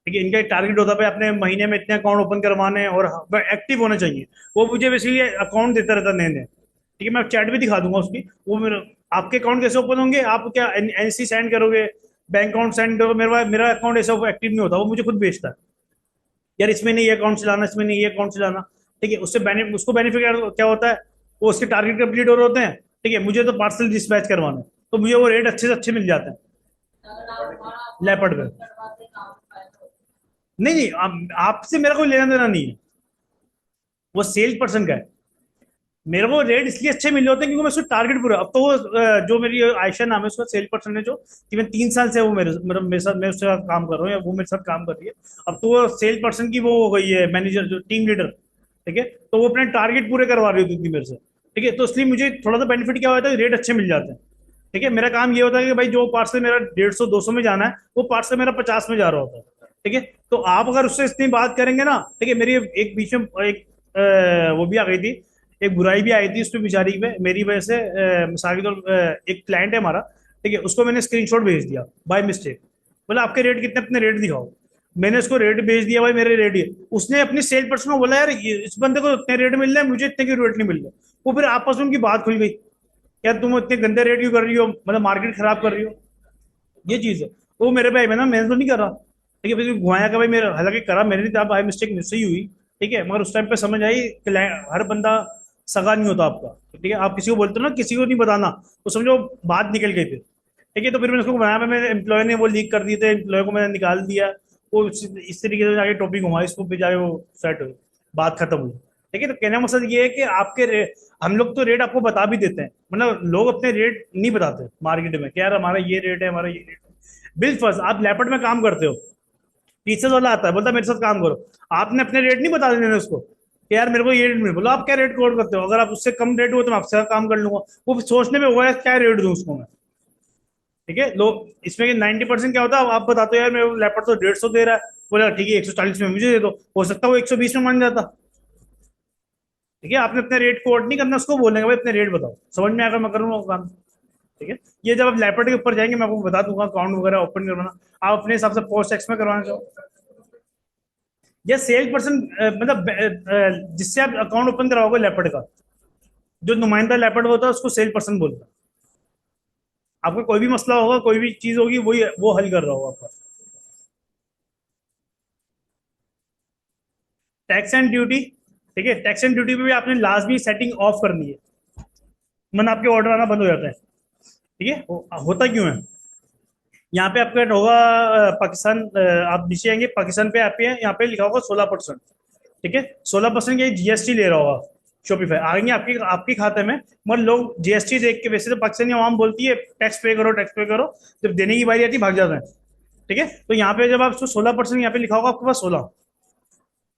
ठीक है, इनका एक टारगेट होता है भाई अपने महीने में इतने अकाउंट ओपन करवाने हैं और एक्टिव होने चाहिए, वो मुझे बेसिकली अकाउंट देता रहता नए नए। ठीक है, मैं चैट भी दिखा दूंगा उसकी, वो मेरा आपके अकाउंट कैसे ओपन होंगे, आप क्या एनसी सेंड करोगे, बैंक अकाउंट सेंड करोगे, मेरा अकाउंट ऐसा एक्टिव नहीं होता, वो मुझे खुद भेजता है, यार इसमें नहीं ये अकाउंट चलाना, इसमें नहीं ये अकाउंट चलाना। ठीक है, उससे उसको बेनिफिट क्या होता है, वो उसके टारगेट कंप्लीट हो रहे होते हैं। ठीक है, मुझे तो पार्सल डिस्पैच करवाना है, तो मुझे वो रेट अच्छे से अच्छे मिल जाते हैं लेपर्ड पे। नहीं नहीं, आपसे मेरा कोई लेना देना नहीं है, वो सेल पर्सन का है। मेरे को रेट इसलिए अच्छे मिल होते हैं क्योंकि मैं उसको टारगेट पूरा, अब तो वो जो मेरी आयशा नाम है उसका सेल पर्सन है, जो कि मैं 3 साल से वो मेरे साथ मैं उसके साथ काम कर रहा हूँ, या वो मेरे साथ काम कर रही है। अब तो वो सेल पर्सन की वो हो गई है मैनेजर, जो टीम लीडर। ठीक है, तो वो अपने टारगेट पूरे करवा रही होती थी मेरे से। ठीक है, तो इसलिए मुझे थोड़ा सा बेनिफिट क्या होता है, रेट अच्छे मिल जाते हैं। ठीक है, मेरा काम ये होता है कि भाई जो पार्सल मेरा 150-200 में जाना है, वो पार्सल मेरा 50 में जा रहा होता है। ठीक है, तो आप अगर उससे इतनी बात करेंगे ना, ठीक है, मेरी एक बीच में एक वो भी आ गई थी, एक बुराई भी आई थी उस पर बेचारी पे मेरी वजह से। मिसाल के तौर एक क्लाइंट है हमारा, ठीक है, उसको मैंने स्क्रीनशॉट भेज दिया बाय मिस्टेक। बोला आपके रेट कितने, अपने रेट दिखाओ। मैंने उसको रेट भेज दिया, भाई मेरे रेट ही है। उसने अपनी सेल पर्सन को बोला यार इस बंदे को इतने रेट मिल रहे हैं, मुझे इतने के रेट नहीं मिल रहे। वो फिर आपस में उनकी बात खुल गई, यार तुम इतने गंदे रेट क्यों कर रही हो, मतलब मार्केट खराब कर रही हो। ये चीज है। वो मेरे भाई मैंने मैंने तो नहीं करा, ठीक है, फिर घुमाया का भाई मेरे, हालांकि करा मैंने नहीं था, भाई मिस्टेक मुझसे ही हुई। ठीक है, मगर उस टाइम पे समझ आई कि हर बंदा सगा नहीं होता आपका। ठीक है, आप किसी को बोलते हो ना किसी को नहीं बताना, तो समझो बात निकल गई फिर। ठीक है, तो फिर मैंने उसको बनाया, मेरे एम्प्लॉय ने वो लीक कर दिए थे, एम्प्लॉय को मैंने निकाल दिया। वो इस तरीके से जाके टॉपिक घुमा, इसको फिर जाके वो सेट हुई, बात खत्म हुई। ठीक है, तो कहने का मकसद ये है कि हम लोग तो रेट आपको बता भी देते हैं, मतलब लोग अपने रेट नहीं बताते मार्केट में कि यार हमारा ये रेट है, हमारा ये रेट है। बिल फर्स्ट, आप लैपट में काम करते हो, टीचर्स वाला आता है बोलता है मेरे साथ काम करो, आपने अपने रेट नहीं बता देने उसको कि यार मेरे को ये रेट मिले, बोलो आप क्या रेट कोड करते हो, अगर आप उससे कम रेट हो तो मैं आपसे काम कर लूंगा। वो सोचने में हुआ है क्या रेट दूं उसको मैं। ठीक है, लोग इसमें 90% क्या होता है, आप बताते हो यार मेरे लैपटॉप तो 150 दे रहा है, बोला ठीक है 140 में मुझे दे दो, हो सकता है वो 120 में मान जाता। ठीक है, आपने अपने रेट कोड नहीं करना, उसको बोलेंगे भाई अपने रेट बताओ, समझ में आकर मैं करूंगा वो काम। ठीक है, ये जब आप लैपटॉप के ऊपर जाएंगे मैं आपको बता दूंगा अकाउंट वगैरह ओपन करवाना, आप अपने हिसाब से पोस्ट एक्स में करवाना चाहो, या सेल पर्सन, मतलब जिससे आप अकाउंट ओपन कराओगे लैपटॉप का, जो नुमाइंदा लैपटॉप होता है उसको सेल पर्सन बोलता है। आपका कोई भी मसला होगा, कोई भी चीज होगी, वही वो हल कर रहा होगा आपका। टैक्स एंड ड्यूटी, ठीक है, टैक्स एंड ड्यूटी पे भी आपने लास्ट भी सेटिंग ऑफ करनी है, मन आपके ऑर्डर आना बंद हो जाता है। ठीक है, होता क्यों है, यहाँ पे आपका होगा पाकिस्तान, आप नीचे आएंगे पाकिस्तान पे, आप यहाँ पे लिखा होगा 16%। ठीक है, 16% ये जीएसटी ले रहा होगा शॉपिफाई, आएंगे आपके आपके खाते में। मगर लोग जीएसटी देख के, वैसे तो पाकिस्तानी आवाम बोलती है टैक्स पे करो, टैक्स पे करो, जब देने की बारी आती है भाग जाते हैं। ठीक है, तो यहाँ पे जब आप 16% यहाँ पे लिखा होगा आपके पास 16।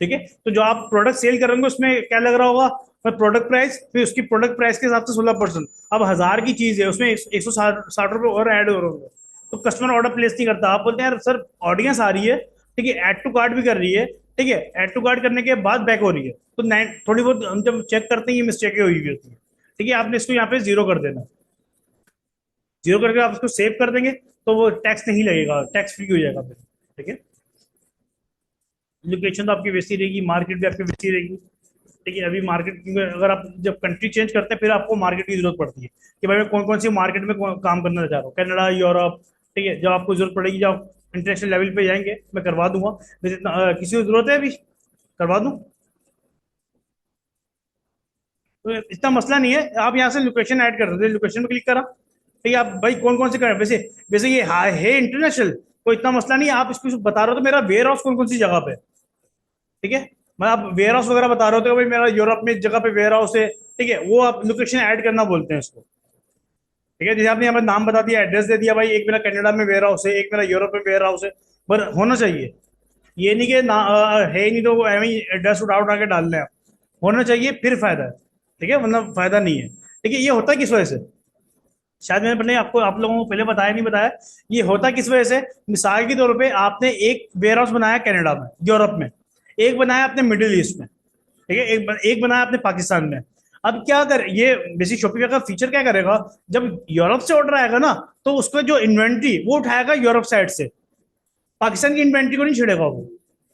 ठीक है, तो जो आप प्रोडक्ट सेल करेंगे उसमें क्या लग रहा होगा, प्रोडक्ट प्राइस, फिर उसकी प्रोडक्ट प्राइस के हिसाब से 16%। अब 1000 की चीज है, उसमें 160 रुपए और ऐड हो रहे होंगे, तो कस्टमर ऑर्डर प्लेस नहीं करता। आप बोलते हैं यार सर ऑडियंस आ रही है, ठीक है, ऐड टू कार्ट भी कर रही है, ठीक है, ऐड टू कार्ट करने के बाद बैक हो रही है, तो थोड़ी बहुत हम जब चेक करते हैं ये मिस्टेकें हुई हुई होती है। ठीक है, आपने इसको यहाँ पे जीरो कर देना, जीरो करके आप इसको सेव कर देंगे, तो वो टैक्स नहीं लगेगा, टैक्स फ्री हो जाएगा फिर। ठीक है, लोकेशन तो आपकी वैसी रहेगी, मार्केट भी आपकी वैसी रहेगी। ठीक है, अभी मार्केट, अगर आप जब कंट्री चेंज करते हैं फिर आपको मार्केट की जरूरत पड़ती है कि भाई मैं कौन कौन सी मार्केट में काम करना चाह रहा हूँ, कनाडा, यूरोप। ठीक है, जब आपको जरूरत पड़ेगी, जब आप इंटरनेशनल लेवल पे जाएंगे मैं करवा दूंगा। वैसे किसी को जरूरत है अभी करवा दूं, तो इतना मसला नहीं है। आप यहाँ से लोकेशन ऐड कर सकते हैं, लोकेशन में क्लिक करा, ठीक है, आप भाई कौन कौन से कर, वैसे वैसे ये है इंटरनेशनल, कोई इतना मसला नहीं है। आप इसको बता रहे हो तो मेरा वेयर हाउस कौन कौन सी जगह पे है। ठीक है, मैं आप वेयर हाउस वगैरह बता रहे होते हो भाई मेरा यूरोप में इस जगह पे वेयर हाउस है, ठीक है, वो आप लोकेशन ऐड करना बोलते हैं इसको। ठीक है, जैसे आपने यहाँ पे नाम बता दिया, एड्रेस दे दिया, भाई एक मेरा कनाडा में वेयर हाउस है, एक मेरा यूरोप में वेयर हाउस है, पर होना चाहिए। ये नहीं कि ना है ही नहीं तो वो एवं ही एड्रेस उठा उठा के डाल लें आप, होना चाहिए फिर फायदा है। ठीक है, मतलब फायदा नहीं है। ठीक है, ये होता है किस वजह से, शायद मैंने पहले आपको, आप लोगों को पहले बताया नहीं बताया, ये होता किस वजह से। मिसाल के तौर पे आपने एक वेयर हाउस बनाया कनाडा में, यूरोप में, एक बनाया अपने मिडिल ईस्ट में, ठीक है, एक बनाया अपने पाकिस्तान में। अब क्या कर ये बेसिक शॉपिंग का फीचर क्या करेगा, जब यूरोप से ऑर्डर आएगा ना, तो उसका जो इन्वेंट्री वो उठाएगा यूरोप साइड से, पाकिस्तान की इन्वेंट्री को नहीं छेड़ेगा वो,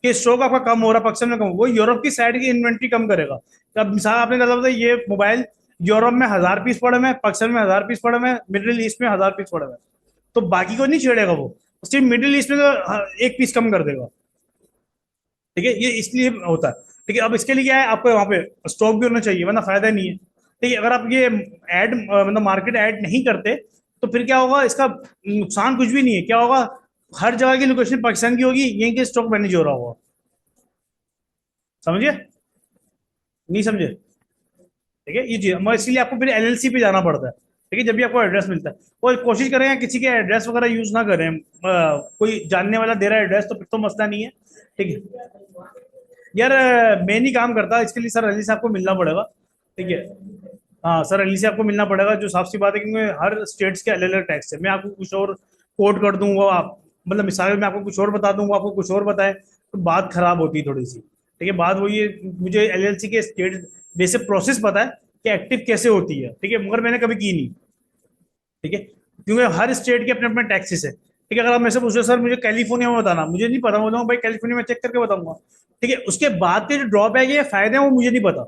कि स्टॉक आपका कम हो रहा है पाकिस्तान में कम, वो यूरोप की साइड की इन्वेंट्री कम करेगा। अब मिसाल आपने कहा था ये मोबाइल यूरोप में 1000 पीस पड़े हुए, पाकिस्तान में 1000 पीस पड़े हुए, मिडिल ईस्ट में 1000 पीस पड़े हुए, तो बाकी को नहीं छेड़ेगा वो, सिर्फ मिडिल ईस्ट में तो एक पीस कम कर देगा। ठीक है, ये इसलिए होता है। ठीक है, अब इसके लिए क्या है, आपको वहां पे स्टॉक भी होना चाहिए वरना फायदा नहीं है। ठीक है, अगर आप ये ऐड मतलब मार्केट ऐड नहीं करते, तो फिर क्या होगा, इसका नुकसान कुछ भी नहीं है। क्या होगा, हर जगह की लोकेशन पाकिस्तान की होगी, यहीं के स्टॉक मैनेज हो रहा होगा। समझिए, नहीं समझे। ठीक है, ये चीज इसीलिए आपको फिर एलएलसी पे जाना पड़ता है। ठीक है, जब भी आपको एड्रेस मिलता है, और कोशिश करें किसी के एड्रेस वगैरह यूज ना करें, कोई जानने वाला दे रहा है एड्रेस तो फिर तो मसला नहीं है। ठीक है यार, मैं नहीं काम करता इसके लिए, सर अली साहब को मिलना पड़ेगा। ठीक है, हाँ सर, एलएलसी आपको मिलना पड़ेगा, जो साफ सी बात है, क्योंकि हर स्टेट्स के अलग अलग टैक्स है। मैं आपको कुछ और कोट कर दूंगा, आप मतलब मिसाल में आपको कुछ और बता दूंगा, आपको कुछ और बताए, तो बात खराब होती है थोड़ी सी। ठीक है, बात वही है, मुझे एलएलसी के स्टेट बेसिक प्रोसेस पता है कि एक्टिव कैसे होती है, ठीक है, मगर मैंने कभी की नहीं। ठीक है, क्योंकि हर स्टेट के अपने अपने टैक्सेस है। ठीक है, अगर आप मेरे से पूछो सर मुझे कैलिफोर्निया में बताना, मुझे नहीं पता, बोलूंगा भाई कैलिफोर्निया में चेक करके बताऊंगा। ठीक है, उसके बाद के जो ड्रॉबैक है या फायदे हैं वो मुझे नहीं पता।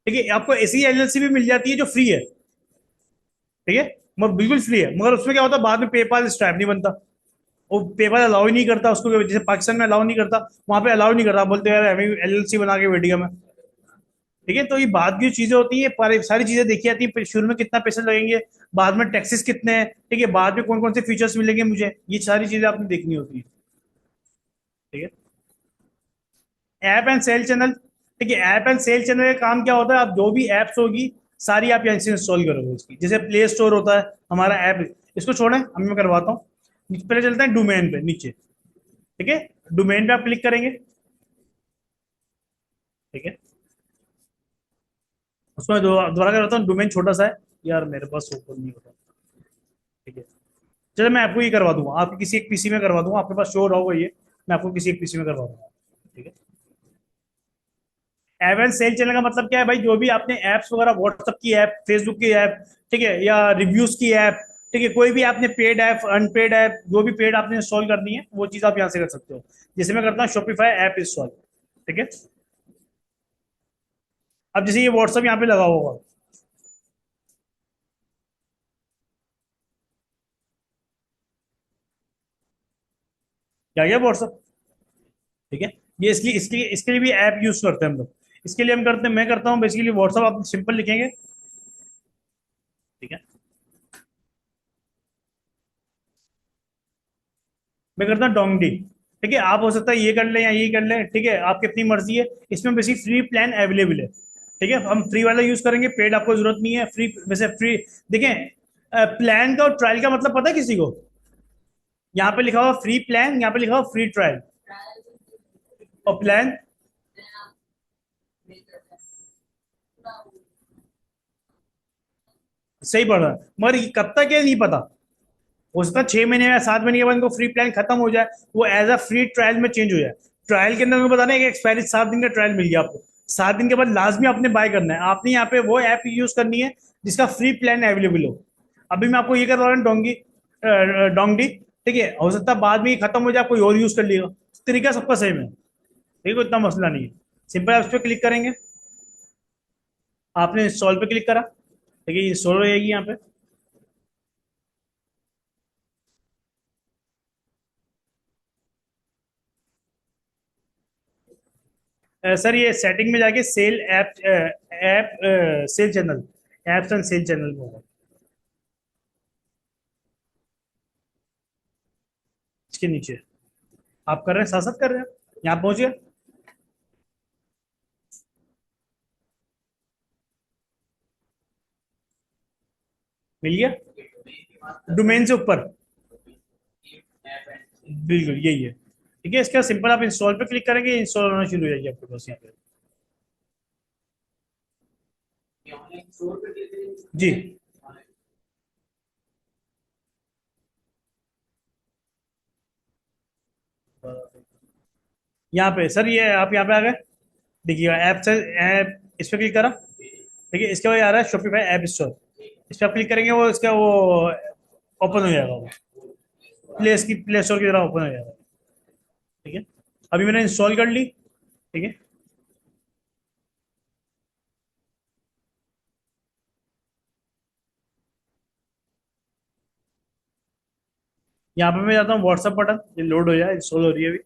ठीक है, आपको ऐसी एलएलसी भी मिल जाती है जो फ्री है। ठीक है, मगर बिल्कुल फ्री है, मगर उसमें क्या होता है बाद में पेपाल स्ट्रैप नहीं बनता। वो पेपाल अलाउ ही नहीं करता उसको, जैसे पाकिस्तान में अलाउ नहीं करता, वहां पे अलाउ नहीं करता, बोलते हैं यार हमें एलएलसी बना के बैठ गया मैं। ठीक है, तो ये बाद की चीजें होती है, सारी चीजें देखी जाती है, शुरू में कितना पैसे लगेंगे, बाद में टैक्सेस कितने हैं, ठीक है, बाद में कौन कौन से फीचर्स मिलेंगे मुझे, ये सारी चीजें आपने देखनी होती है। ठीक है, ऐप एंड सेल चैनल। ठीक है, ऐप एंड सेल चैनल का काम क्या होता है, आप जो भी एप्स होगी सारी आप यहाँ से इंस्टॉल करोगे उसकी, जैसे प्ले स्टोर होता है हमारा ऐप। इसको छोड़ें, हम मैं करवाता हूँ। पहले चलते हैं डोमेन पे नीचे। ठीक है, डोमेन पे आप क्लिक करेंगे। ठीक है, उसमें दोबारा कर रहा हूँ, डोमेन छोटा सा है यार, मेरे पास ओपन नहीं होता। ठीक है, चलो मैं आपको ये करवा दूंगा, आपके किसी एक पीसी में करवा दूंगा, आपके पास शो रहा होगा ये, मैं आपको किसी एक पीसी में करवा दूंगा। ठीक है, ऐप एंड सेल चैनल का मतलब क्या है भाई, जो भी आपने एप्स वगैरह, व्हाट्सएप की ऐप, फेसबुक की ऐप, ठीक है, या रिव्यूज की ऐप, ठीक है, कोई भी आपने पेड ऐप, अनपेड ऐप, जो भी पेड आपने इंस्टॉल करनी है वो चीज आप यहाँ से कर सकते हो। जैसे मैं करता हूँ शॉपिफाई ऐप इंस्टॉल। ठीक है, अब जैसे ये व्हाट्सएप यहाँ पे लगा होगा, क्या गया व्हाट्सएप। ठीक है, ये इसके लिए भी ऐप यूज करते हैं हम लोग। इसके लिए हम करते हैं, मैं करता हूँ बेसिकली व्हाट्सएप आप सिंपल लिखेंगे। ठीक है, मैं करता हूँ डोंगडी। ठीक है, आप हो सकता है ये कर लें या ये कर लें, ठीक है, आपकी अपनी मर्जी है। इसमें बेसिक फ्री प्लान अवेलेबल है। ठीक है, हम फ्री वाला यूज करेंगे, पेड आपको जरूरत नहीं है, फ्री वैसे फ्री। देखें, प्लान का और ट्रायल का मतलब पता है किसी को, यहाँ पे लिखा हुआ फ्री प्लान, यहाँ पे लिखा हुआ फ्री ट्रायल। और प्लान सही पड़ रहा है, मगर ये कब तक है नहीं पता। हो सकता है 6 महीने या 7 महीने के बाद इनको फ्री प्लान खत्म हो जाए, वो एज अ फ्री ट्रायल में चेंज हो जाए। ट्रायल के अंदर मैं बताना है कि एक्सपायरी 7 दिन का ट्रायल मिल गया आपको, 7 दिन के बाद लाजमी आपने बाय करना है, आपने यहाँ पे वो ऐप यूज करनी है जिसका फ्री प्लान अवेलेबल हो। अभी मैं आपको ये कर रहा हूँ डोंगी, डोंगडी। ठीक है, हो सकता है बाद में ये खत्म हो जाए, कोई और यूज कर लेगा, तरीका सबका सेम है। ठीक है, कोई इतना मसला नहीं है। सिंपल आप इस पर क्लिक करेंगे, आपने इंस्टॉल पे क्लिक करा। ठीक है, इंस्टॉल हो जाएगी यहाँ पे। सर ये सेटिंग में जाके cell app, app cell channel, apps and cell channel में होगा, इसके नीचे। आप कर रहे हैं, साथ साथ कर रहे हैं, यहाँ पहुंच गया। मिल गया, डोमेन से ऊपर, बिल्कुल यही है। ठीक है, इसका सिंपल आप इंस्टॉल पे क्लिक करेंगे, इंस्टॉल होना शुरू हो जाएगी आपके पास यहाँ पे। जी, यहाँ पे सर ये आप यहाँ पे आ गए, देखिएगा ऐप से, ऐप इस पे क्लिक करा। ठीक है, इसके बाद आ रहा है शॉपिफाई ऐप स्टोर। इस पर आप क्लिक करेंगे, वो इसका वो ओपन हो जाएगा, वो प्ले स्टोर की तरह ओपन हो जाएगा। ठीक है, अभी मैंने इंस्टॉल कर ली। ठीक है, यहाँ पे मैं जाता हूँ व्हाट्सअप बटन, ये लोड हो जाए, इंस्टॉल हो रही है अभी।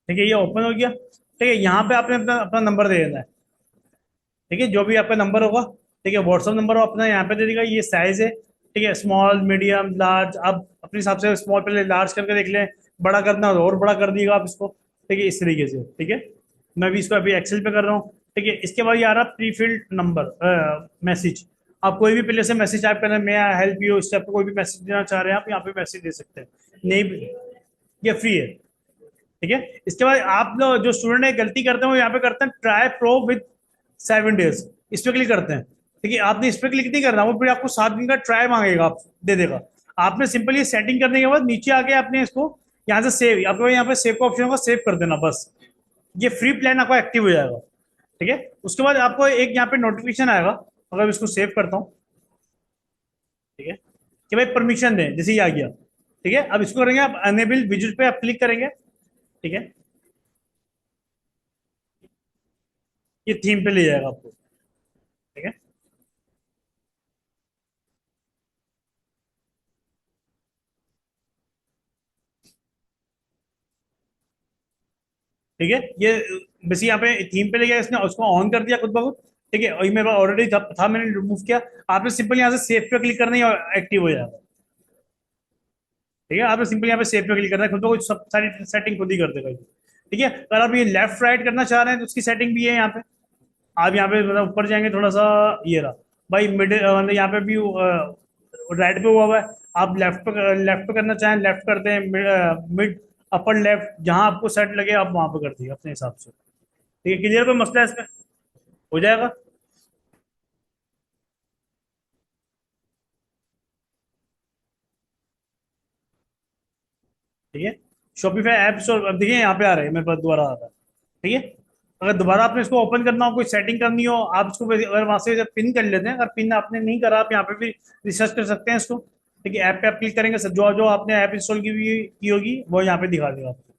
ठीक है, ये ओपन हो गया। ठीक है, यहाँ पे आपने अपना अपना नंबर दे देना है। ठीक है, जो भी आपका नंबर होगा, ठीक है, व्हाट्सअप नंबर हो अपना यहाँ पे दे देगा, ये साइज है। ठीक है, स्मॉल मीडियम लार्ज, आप अपने हिसाब से स्मॉल पहले लार्ज करके देख लें, बड़ा करना हो तो और बड़ा कर दिएगा आप इसको। ठीक है, इस तरीके से। ठीक है, मैं भी इसको अभी एक्सेल पे कर रहा हूँ। ठीक है, इसके बाद ये आ रहा प्री फिल्ड नंबर मैसेज, आप कोई भी पहले से मैसेज टाइप करना, मैं हेल्प यू, इस टाइप का कोई भी मैसेज देना चाह रहे हैं आप यहाँ पे मैसेज दे सकते हैं। नहीं भी, ये फ्री है। ठीक है, इसके बाद आप लोग जो स्टूडेंट है गलती करते हैं वो यहाँ पे करते हैं ट्राई प्रो विद 7 डेज, इस पे क्लिक करते हैं। ठीक है, आपने इस पे क्लिक नहीं करना, वो फिर आपको 7 दिन का ट्राई मांगेगा, आप दे देगा। आपने सिंपल ये सेटिंग करने के बाद नीचे आके आपने इसको यहाँ से सेव, आपको यहाँ पे सेव का ऑप्शन होगा, सेव कर देना बस। ये फ्री प्लान आपका एक्टिव हो जाएगा। ठीक है, उसके बाद आपको एक यहाँ पे नोटिफिकेशन आएगा, अगर इसको सेव करता हूँ। ठीक है, कि भाई परमिशन दें, जैसे ये आ गया। ठीक है, अब इसको करेंगे आप अनेबल विजुअल पे आप क्लिक करेंगे। ठीक है, ये थीम पे ले जाएगा आपको। ठीक है, ठीक है, ये बस यहाँ पे थीम पे ले गया, इसने उसको ऑन कर दिया खुद ब खुद। ठीक है, और ये मेरे पास ऑलरेडी था, मैंने रिमूव किया। आपने सिंपल यहाँ से सेव पे क्लिक करना है और एक्टिव हो जाएगा। ठीक है, आपने सिंपल यहाँ पे सेव पे क्लिक करना है, खुद ब खुद सब सारी सेटिंग खुद ही कर देगा। ठीक है, अगर आप ये लेफ्ट राइट करना चाह रहे हैं तो उसकी सेटिंग भी है यहाँ पे। आप यहाँ पे मतलब ऊपर जाएंगे थोड़ा सा, ये रहा भाई मिडिल, मतलब यहाँ पे भी राइट पे हुआ हुआ है। आप लेफ्ट पे करना चाहें लेफ्ट करते हैं, मिड अपर लेफ्ट, जहां आपको सेट लगे आप वहां पे कर दिए अपने हिसाब से। ठीक है, क्लियर कोई मसला है इसमें? हो जाएगा। ठीक है, शॉपिफाई ऐप स्टोर, अब देखिए यहाँ पे आ रहा है मेरे पास, दोबारा आ रहा है। ठीक है, अगर दोबारा आपने इसको ओपन करना हो, कोई सेटिंग करनी हो, आप इसको अगर वहां से पिन कर लेते हैं, अगर पिन आपने नहीं करा, आप यहाँ पे भी रिसर्च कर सकते हैं इसको। ठीक है, ऐप पे आप क्लिक करेंगे, जो जो आपने ऐप इंस्टॉल की होगी वो यहाँ पे दिखा देगा आपको।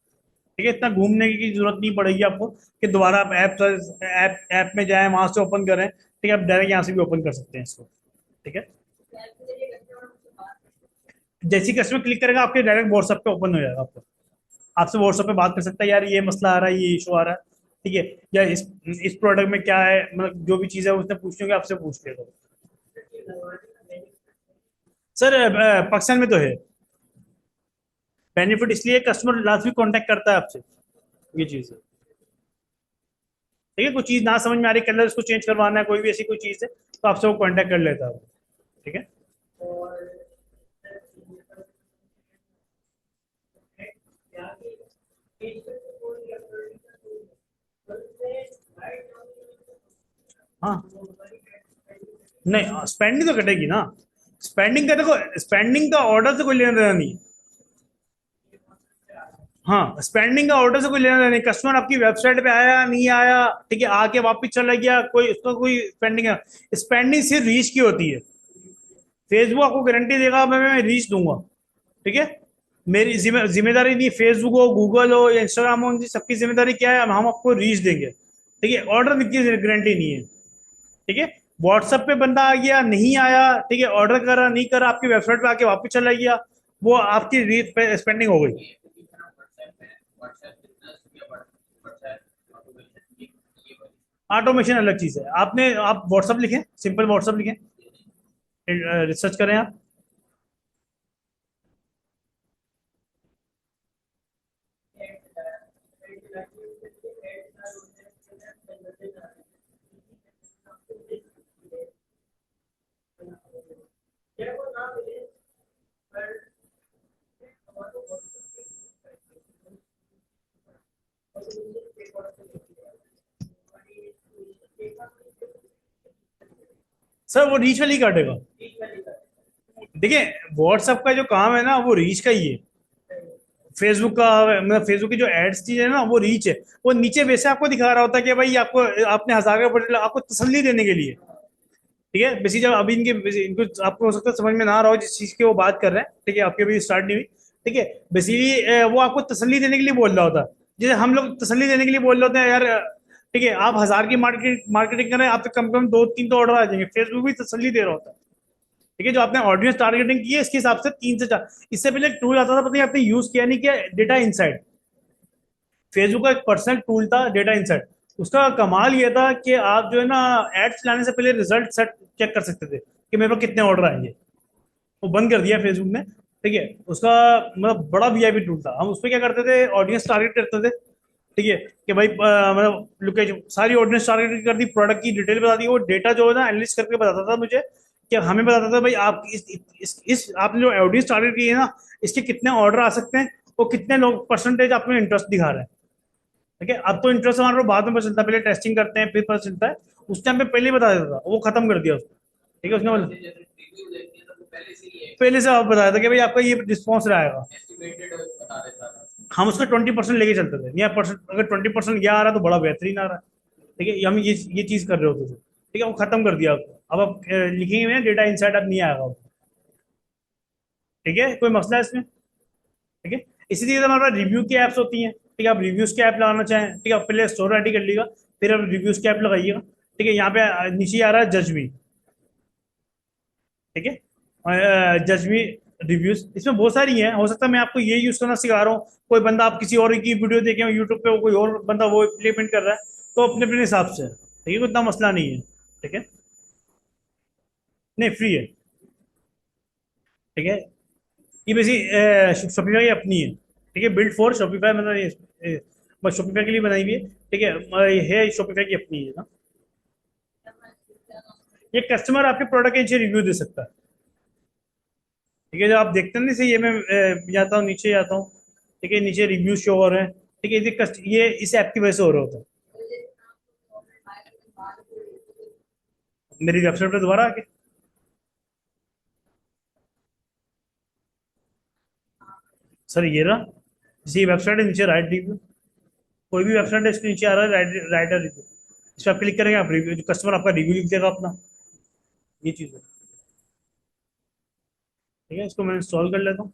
ठीक है, इतना घूमने की जरूरत नहीं पड़ेगी आपको कि दोबारा आप ऐप ऐप में जाएं, वहां से ओपन करें। ठीक है, आप डायरेक्ट यहाँ से भी ओपन कर सकते हैं इसको। ठीक है, जैसे ही कस्टमर क्लिक करेगा आपके डायरेक्ट व्हाट्सएप पे ओपन हो जाएगा आपको। आपसे व्हाट्सएप पे बात कर सकता है, यार ये मसला आ रहा है, ये इशू आ रहा है। ठीक है, या इस प्रोडक्ट में क्या है, मतलब जो भी चीज़ है उसने पूछनी होगी आपसे पूछ लेगा। सर पाकिस्तान में तो है बेनिफिट, इसलिए कस्टमर लास्ट वीक कांटेक्ट करता है आपसे, ये चीज़ है। ठीक है, कोई चीज़ ना समझ में आ रही, कलर उसको चेंज करवाना है, कोई भी ऐसी कोई चीज़ है तो आपसे वो कांटेक्ट कर लेता है। ठीक है, हाँ, नहीं स्पेंडिंग तो कटेगी ना। स्पेंडिंग का देखो, स्पेंडिंग का ऑर्डर से कोई लेना देना नहीं। हाँ, स्पेंडिंग का ऑर्डर से कोई लेना देना नहीं, कस्टमर आपकी वेबसाइट पे आया नहीं आया, ठीक है, आके वापस चला गया, कोई उसका कोई स्पेंडिंग है। स्पेंडिंग सिर्फ रीच की होती है। फेसबुक आपको गारंटी देगा मैं रीच दूंगा। ठीक है, मेरी जिम्मेदारी नहीं, फेसबुक हो, गूगल हो या इंस्टाग्राम हो, उनकी सबकी जिम्मेदारी क्या है, हम आपको रीच देंगे। ठीक है, ऑर्डर की गारंटी नहीं है। ठीक है, व्हाट्सएप पे बंदा आ गया नहीं आया, ठीक है, ऑर्डर करा नहीं करा, आपकी वेबसाइट पे आके वापस चला गया, वो आपकी रीच पे स्पेंडिंग हो गई। ऑटोमेशन अलग चीज है, आपने आप व्हाट्सएप लिखें, सिंपल व्हाट्सएप लिखें, रिसर्च करें आप। सर वो रीच वाली काटेगा। देखिए, व्हाट्सएप का जो काम है ना वो रीच का ही है। फेसबुक का मतलब फेसबुक की जो एड्स चीज है ना वो रीच है। वो नीचे वैसे आपको दिखा रहा होता है कि भाई आपको, आपने 1000 का बटन, आपको तसल्ली देने के लिए। ठीक है, बेसिक जब अभी इनको आपको हो सकता है समझ में ना आ रहा हो जिस चीज की वो बात कर रहे हैं। ठीक है, आपकी अभी स्टार्ट नहीं हुई। ठीक है, बेसिकली वो आपको तसल्ली देने के लिए बोल रहा होता है, जैसे हम लोग तसल्ली देने के लिए बोल रहे होते हैं यार। ठीक है, आप 1000 की मार्केटिंग कर रहे हैं, आप तो कम से कम 2 3 तो ऑर्डर आ जाएंगे, फेसबुक भी तसल्ली दे रहा होता है। ठीक है, जो आपने ऑडियंस टारगेटिंग की है इसके हिसाब से 3 से 4। इससे पहले एक टूल आता था, पता नहीं आपने यूज किया नहीं किया, डेटा इंसाइट। फेसबुक का एक पर्सनल टूल था डेटा इंसाइट। उसका कमाल ये था कि आप जो है ना एड्स लाने से पहले रिजल्ट सेट चेक कर सकते थे कि मेरे पास कितने ऑर्डर आएंगे। वो बंद कर दिया फेसबुक ने। ठीक है, उसका मतलब बड़ा वीआईपी टूल था, हम उस पर क्या करते थे, ऑडियंस टारगेट करते थे। ठीक है, कि भाई मतलब लोकेशन सारी ऑडियंस टारगेट कर दी, प्रोडक्ट की डिटेल बता दी, वो डेटा जो है ना एनालिस्ट करके बताता था मुझे कि हमें बताता था भाई आप इस आपने जो ऑडियो स्टार्टेड की है ना, इसके कितने ऑर्डर आ सकते हैं और कितने लोग परसेंटेज आप में इंटरेस्ट दिखा रहे हैं। ठीक है, अब तो इंटरेस्ट हमारे को बाद में पता चलता है, पहले टेस्टिंग करते हैं फिर पता चलता है। उस टाइम पे पहले ही बता देता था, वो खत्म कर दिया उसने। ठीक है, उसने बोला पहले से आप बताया था कि भाई आपका ये रिस्पॉन्स रहेगा। हम उसका 20% लेके चलते थे, या परसेंट अगर 20% यह आ रहा है तो बड़ा बेहतरीन आ रहा है। ठीक है, हम ये चीज कर रहे होते थे। ठीक है, वो खत्म कर दिया उसको। अब आप लिखेंगे डेटा इनसाइड अब नहीं आएगा वो। ठीक है, कोई मसला है इसमें? ठीक है, इसी तरीके से हमारे पास रिव्यू की एप्स होती हैं। ठीक है, आप रिव्यूज की ऐप लगाना चाहें, ठीक है, आप पहले स्टोर रेडी कर लीजिएगा, फिर आप रिव्यूज की ऐप लगाइएगा। ठीक है, यहाँ पे नीचे आ रहा है जज मी। ठीक है, जज मी रिव्यूज, इसमें बहुत सारी हैं। हो सकता है मैं आपको ये यूज करना सिखा रहा हूँ, कोई बंदा आप किसी और की वीडियो देखे हो यूट्यूब पे, वो कोई और बंदा वो इम्प्लीमेंट कर रहा है, तो अपने अपने हिसाब से। ठीक है, कोई इतना मसला नहीं है। ठीक है, नहीं फ्री है। ठीक है, ये वैसे शॉपिफाई की अपनी है। ठीक है, बिल्ड फॉर शॉपिफाई, मतलब ये बस शॉपिफाई के लिए बनाई हुई है। ठीक है, ये है शॉपिफाई की अपनी है ना। ये कस्टमर आपके प्रोडक्ट के नीचे रिव्यू दे सकता है। ठीक है, जो आप देखते हैं ना, जैसे ये मैं जाता हूँ नीचे जाता हूँ। ठीक है, नीचे रिव्यू शो हो रहे हैं। ठीक है, ये इस ऐप की वजह से हो रहा होता है। मेरी वेबसाइट पे दोबारा आके, सर ये रहा, जैसे ये वेबसाइट है, नीचे राइट रिव्यू, कोई भी वेबसाइट है इसके नीचे आ रहा है राइट राइटर रिव्यू। इस पर आप क्लिक करेंगे, आप रिव्यू, जो कस्टमर आपका रिव्यू लिख देगा अपना। ये चीज़ है। ठीक है, इसको मैं इंस्टॉल कर लेता हूँ।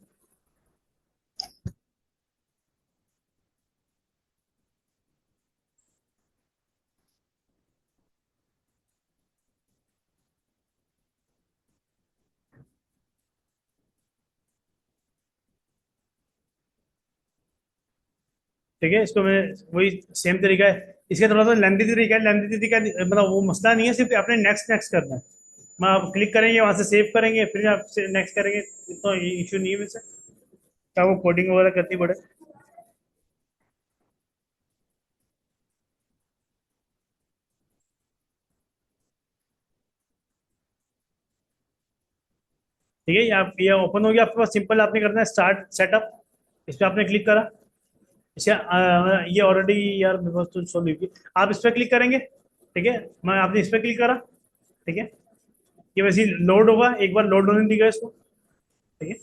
ठीक है, इसको मैं वही सेम तरीका है। इसका थोड़ा सा लेंथी तरीका है, लेंथी तरीका मतलब वो मसला नहीं है, सिर्फ आपने नेक्स्ट नेक्स्ट करना है। मैं आप क्लिक करेंगे, वहां से सेव करेंगे, फिर आप नेक्स्ट करेंगे, तो इशू नहीं है वैसे, क्या वो कोडिंग वगैरह करनी पड़े। ठीक है, ये ओपन हो गया आपके पास। सिंपल आपने करना है स्टार्ट सेटअप, इस पर आपने क्लिक करा। इसे ये ऑलरेडी यार मेरे पास तो इंस्टॉल हुई थी। आप इस पर क्लिक करेंगे। ठीक है, मैं आपने इस पर क्लिक करा। ठीक है, ये वैसे ही लोड होगा, एक बार लोड होने दीजिएगा इसको। ठीक है,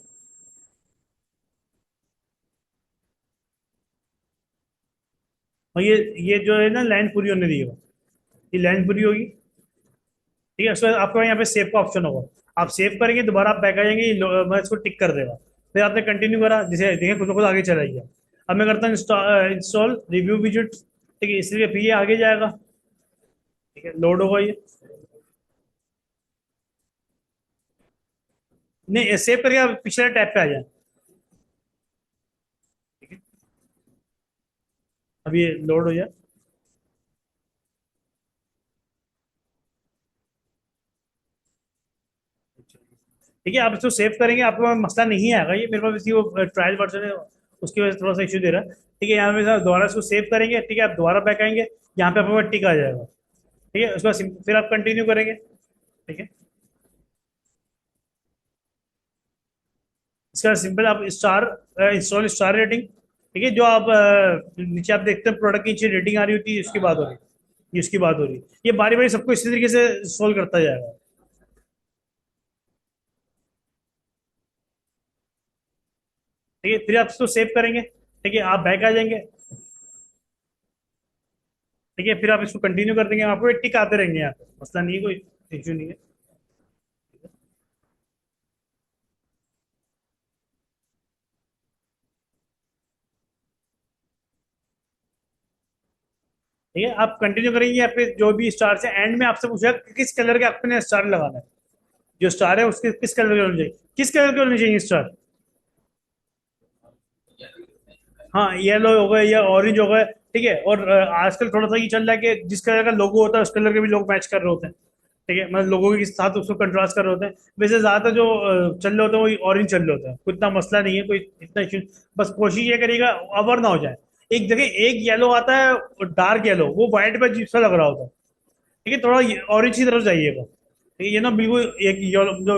और ये जो है ना, लाइन पूरी होने दीजिएगा। ये लाइन पूरी होगी। ठीक है, उसके बाद आपको यहाँ पे सेव का ऑप्शन होगा। आप सेव करेंगे, दोबारा आप बैक आ जाएंगे, मैं इसको टिक कर देगा। फिर आपने कंटिन्यू करा, जैसे देखें खुद ब खुद आगे चला गया। अब मैं करता हूँ इंस्टॉल रिव्यू विजिट। ठीक है, इसलिए फिर ये आगे जाएगा। ठीक है, लोड होगा ये। नहीं, सेव करके आप पिछले टैब पे आ जाए। ठीक है, अब ये लोड हो जाए। ठीक है, आप इसको सेव करेंगे, आपको वहाँ मसला नहीं आएगा। ये मेरे पास इसी वो ट्रायल वर्जन है, उसकी वजह से थोड़ा सा इशू दे रहा है। ठीक है, यहाँ पे सर दोबारा इसको सेव करेंगे। ठीक है, आप दोबारा बैक आएंगे, यहाँ पे आपको टिक आ जाएगा। ठीक है, उसके बाद फिर आप कंटिन्यू करेंगे। ठीक है, इसका सिंपल आप स्टार इंस्टॉल स्टार रेटिंग। ठीक है, जो आप नीचे आप देखते हैं प्रोडक्ट की नीचे रेटिंग आ रही होती है, उसकी बात हो रही है। ये उसकी बात हो रही है, ये बारी बारी सबको इसी तरीके से सोल्व करता जाएगा। ठीक है, फिर आप इसको सेव करेंगे। ठीक है, आप बैक आ जाएंगे। ठीक है, फिर आप इसको कंटिन्यू कर देंगे, आपको टिक आते रहेंगे, यहाँ पे मसला नहीं है, कोई इश्यू नहीं है। ठीक है, आप कंटिन्यू करेंगे, या फिर जो भी स्टार से एंड में आपसे पूछेगा कि किस कलर के आपने स्टार लगाना है। जो स्टार है उसके किस कलर के होने चाहिए, किस कलर के होने चाहिए स्टार। हाँ, येलो हो गए या ऑरेंज हो गए। ठीक है, और आजकल थोड़ा सा ये चल रहा है कि जिस कलर का लोगो होता है उस कलर के भी लोग मैच कर रहे होते हैं। ठीक है, मतलब लोगों के साथ उसको कंट्रास्ट कर रहे होते हैं। वैसे ज्यादातर जो चल रहे होते हैं वो ऑरेंज चल रहे होते हैं, कोई इतना मसला नहीं है, कोई इतना इशू। बस कोशिश ये करिएगा अवर ना हो जाए। एक जगह एक येलो आता है डार्क येलो, वो व्हाइट पे अजीब सा लग रहा होता है। ठीक है, थोड़ा ऑरेंज की तरफ जाइएगा। ठीक ठीक है, ये ना बिल्कुल एक येलो जो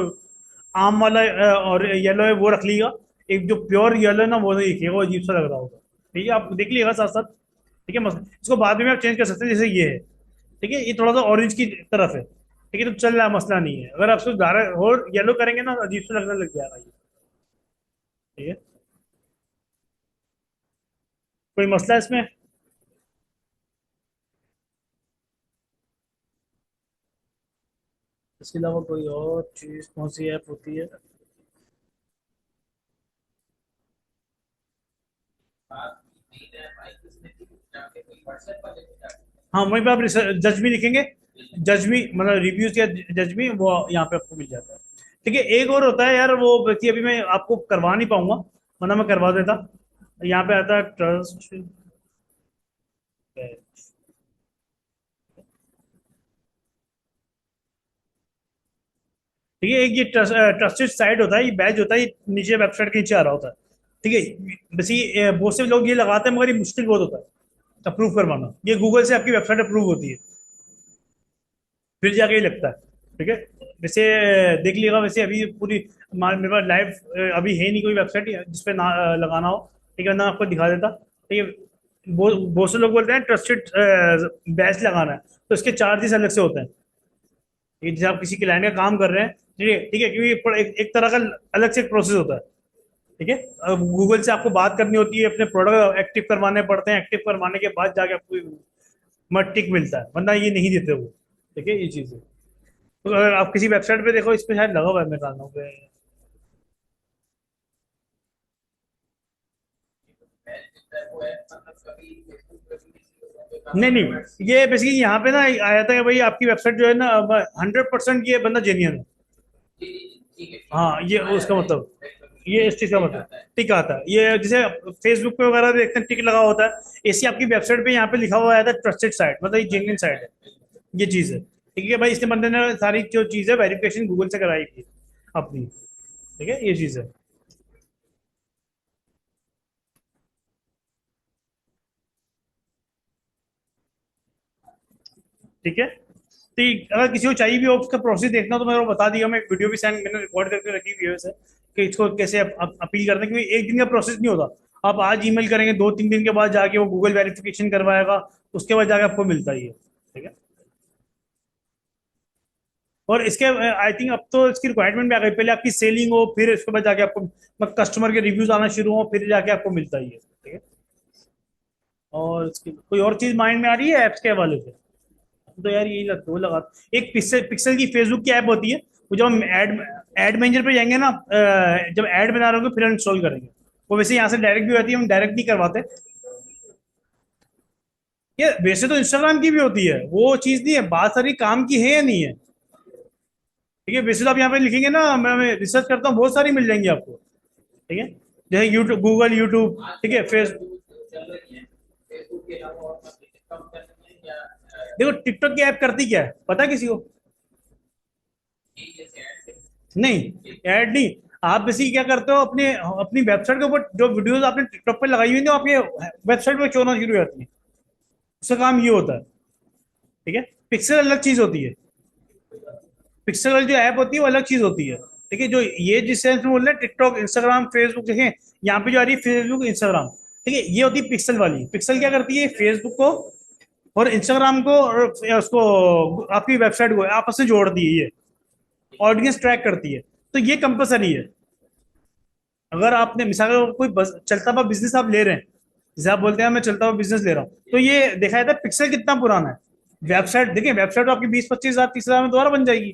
आम वाला और येलो है वो रख लीजिएगा। एक जो प्योर येलो है ना वो नहीं दिखेगा, वो अजीब सा लग रहा होगा। ठीक है, आप देख लीजिएगा साथ साथ। ठीक है, मस्त इसको बाद में आप चेंज कर सकते हैं, जैसे ये है। ठीक है, ये थोड़ा सा ऑरेंज की तरफ है। ठीक है, तो चल रहा है, मसला नहीं है। अगर आप उसको गाढ़ा और येलो करेंगे ना अजीब सा लगने लग जाएगा ये। ठीक है, कोई मसला है इसमें? इसके अलावा कोई और चीज कौन सी ऐप होती है? हाँ, वहीं पे आप जज भी लिखेंगे। जज भी मतलब रिव्यूज या जज भी वो यहाँ पे आपको मिल जाता है। ठीक है, एक और होता है यार, वो व्यक्ति अभी मैं आपको करवा नहीं पाऊंगा, वरना मैं करवा देता। यहाँ पे आता है ट्रस्ट। ठीक है, एक ये ट्रस्टेड साइट होता है, ये बैच होता है, ये नीचे वेबसाइट के नीचे आ रहा होता है। ठीक है, बस ये बहुत से लोग ये लगाते हैं, मगर ये मुश्किल बहुत होता है अप्रूव करवाना। ये गूगल से आपकी वेबसाइट अप्रूव होती है, फिर जाके ही लगता है। ठीक है, वैसे देख लीजिएगा। वैसे अभी पूरी मेरे पास लाइव अभी है नहीं कोई वेबसाइट जिसपे ना लगाना हो। ठीक है, ना आपको दिखा देता। ठीक है, बहुत बहुत से लोग बोलते हैं ट्रस्टेड बैच लगाना है, तो इसके चार्जेस अलग से होते हैं। ठीक है, जैसे आप किसी क्लाइंट का काम कर रहे हैं। ठीक है, ठीक है, क्योंकि एक तरह का अलग से प्रोसेस होता है। ठीक है, अब गूगल से आपको बात करनी होती है, अपने प्रोडक्ट एक्टिव करवाने पड़ते हैं, एक्टिव करवाने के बाद जाके आपको मड टिक मिलता है, वरना ये नहीं देते वो। ठीक है, ये चीज़ है। तो अगर आप किसी वेबसाइट पे देखो, इस पे शायद लगा हुआ है, मैं जानता हूँ नहीं नहीं, ये बेसिकली यहाँ पे ना आया था कि भाई आपकी वेबसाइट जो है ना 100% ये बंदा जेन्युइन है। हाँ, ये उसका मतलब, ये इस चीज का मतलब टिक आता है। ये जैसे फेसबुक पे वगैरह देखते हैं टिक लगा होता है, ऐसी आपकी वेबसाइट पे यहाँ पे लिखा हुआ आया था ट्रस्टेड साइट, मतलब ये जेन्युइन साइट है। ये चीज है। ठीक है भाई, इसके बंदे ने सारी जो चीज है वेरिफिकेशन गूगल से कराई थी अपनी। ठीक है, ये चीज है। ठीक है, ठीक, अगर किसी को चाहिए भी हो उसका प्रोसेस देखना तो मेरे को बता दिया, मैं एक वीडियो भी सेंड मैंने रिकॉर्ड करके रखी हुई है वैसे, कि इसको कैसे अपील करना है, क्योंकि एक दिन का प्रोसेस नहीं होता। आप आज ईमेल करेंगे, 2-3 दिन के बाद जाके वो गूगल वेरिफिकेशन करवाएगा, उसके बाद जाके आपको मिलता ही है। ठीक है, और इसके आई थिंक अब तो इसकी रिक्वायरमेंट भी आ गई, पहले आपकी सेलिंग हो, फिर इसके बाद जाके आपको कस्टमर के रिव्यूज आना शुरू हो, फिर जाके आपको मिलता ही है। ठीक है, और इसकी कोई और चीज माइंड में आ रही है ऐप्स के हवाले से? तो यार यही दो लगा। एक पिक्सल पिक्सल की फेसबुक की ऐप होती है, वो जब हम एड एड मैनेजर पे जाएंगे ना, जब ऐड बना रहे होंगे फिर इंस्टॉल करेंगे। वो वैसे यहाँ से डायरेक्ट भी होती है, हम डायरेक्ट नहीं करवाते। ये वैसे तो इंस्टाग्राम की भी होती है, वो चीज नहीं है, बात सारी काम की है या नहीं है। ठीक है, वैसे तो आप यहाँ पे लिखेंगे ना, मैं रिसर्च करता हूँ, बहुत सारी मिल जाएंगी आपको। ठीक है, जैसे यूट्यूब, गूगल, यूट्यूब। ठीक है, देखो टिकटॉक की ऐप करती क्या है पता है किसी को? नहीं, ऐड नहीं। आप बेसिकली क्या करते हो, अपने अपनी वेबसाइट के ऊपर जो वीडियोस आपने टिकटॉक पे लगाई हुई है, आपके वेबसाइट पे शो होना शुरू हो जाती है। उसका काम ये होता है। ठीक है, पिक्सल अलग चीज होती है। पिक्सल वाली जो ऐप होती है वो अलग चीज होती है। ठीक है, जो ये जिस सेंस में बोल रहे हैं टिकटॉक, इंस्टाग्राम, फेसबुक, देखें यहाँ पे जो आ रही है फेसबुक, इंस्टाग्राम। ठीक है, ये होती है पिक्सल वाली। पिक्सल क्या करती है, फेसबुक को और इंस्टाग्राम को और उसको आपकी वेबसाइट को आपस में जोड़ती है, ये ऑडियंस ट्रैक करती है। तो ये कंपलसरी है। अगर आपने मिसाल के कोई चलता हुआ बिजनेस आप ले रहे हैं, जैसे आप बोलते हैं मैं चलता हुआ बिजनेस ले रहा हूँ, तो ये देखा जाता है पिक्सल कितना पुराना है। वेबसाइट देखिए, वेबसाइट तो आपकी 20-25 हजार 30 हजार में दोबारा बन जाएगी।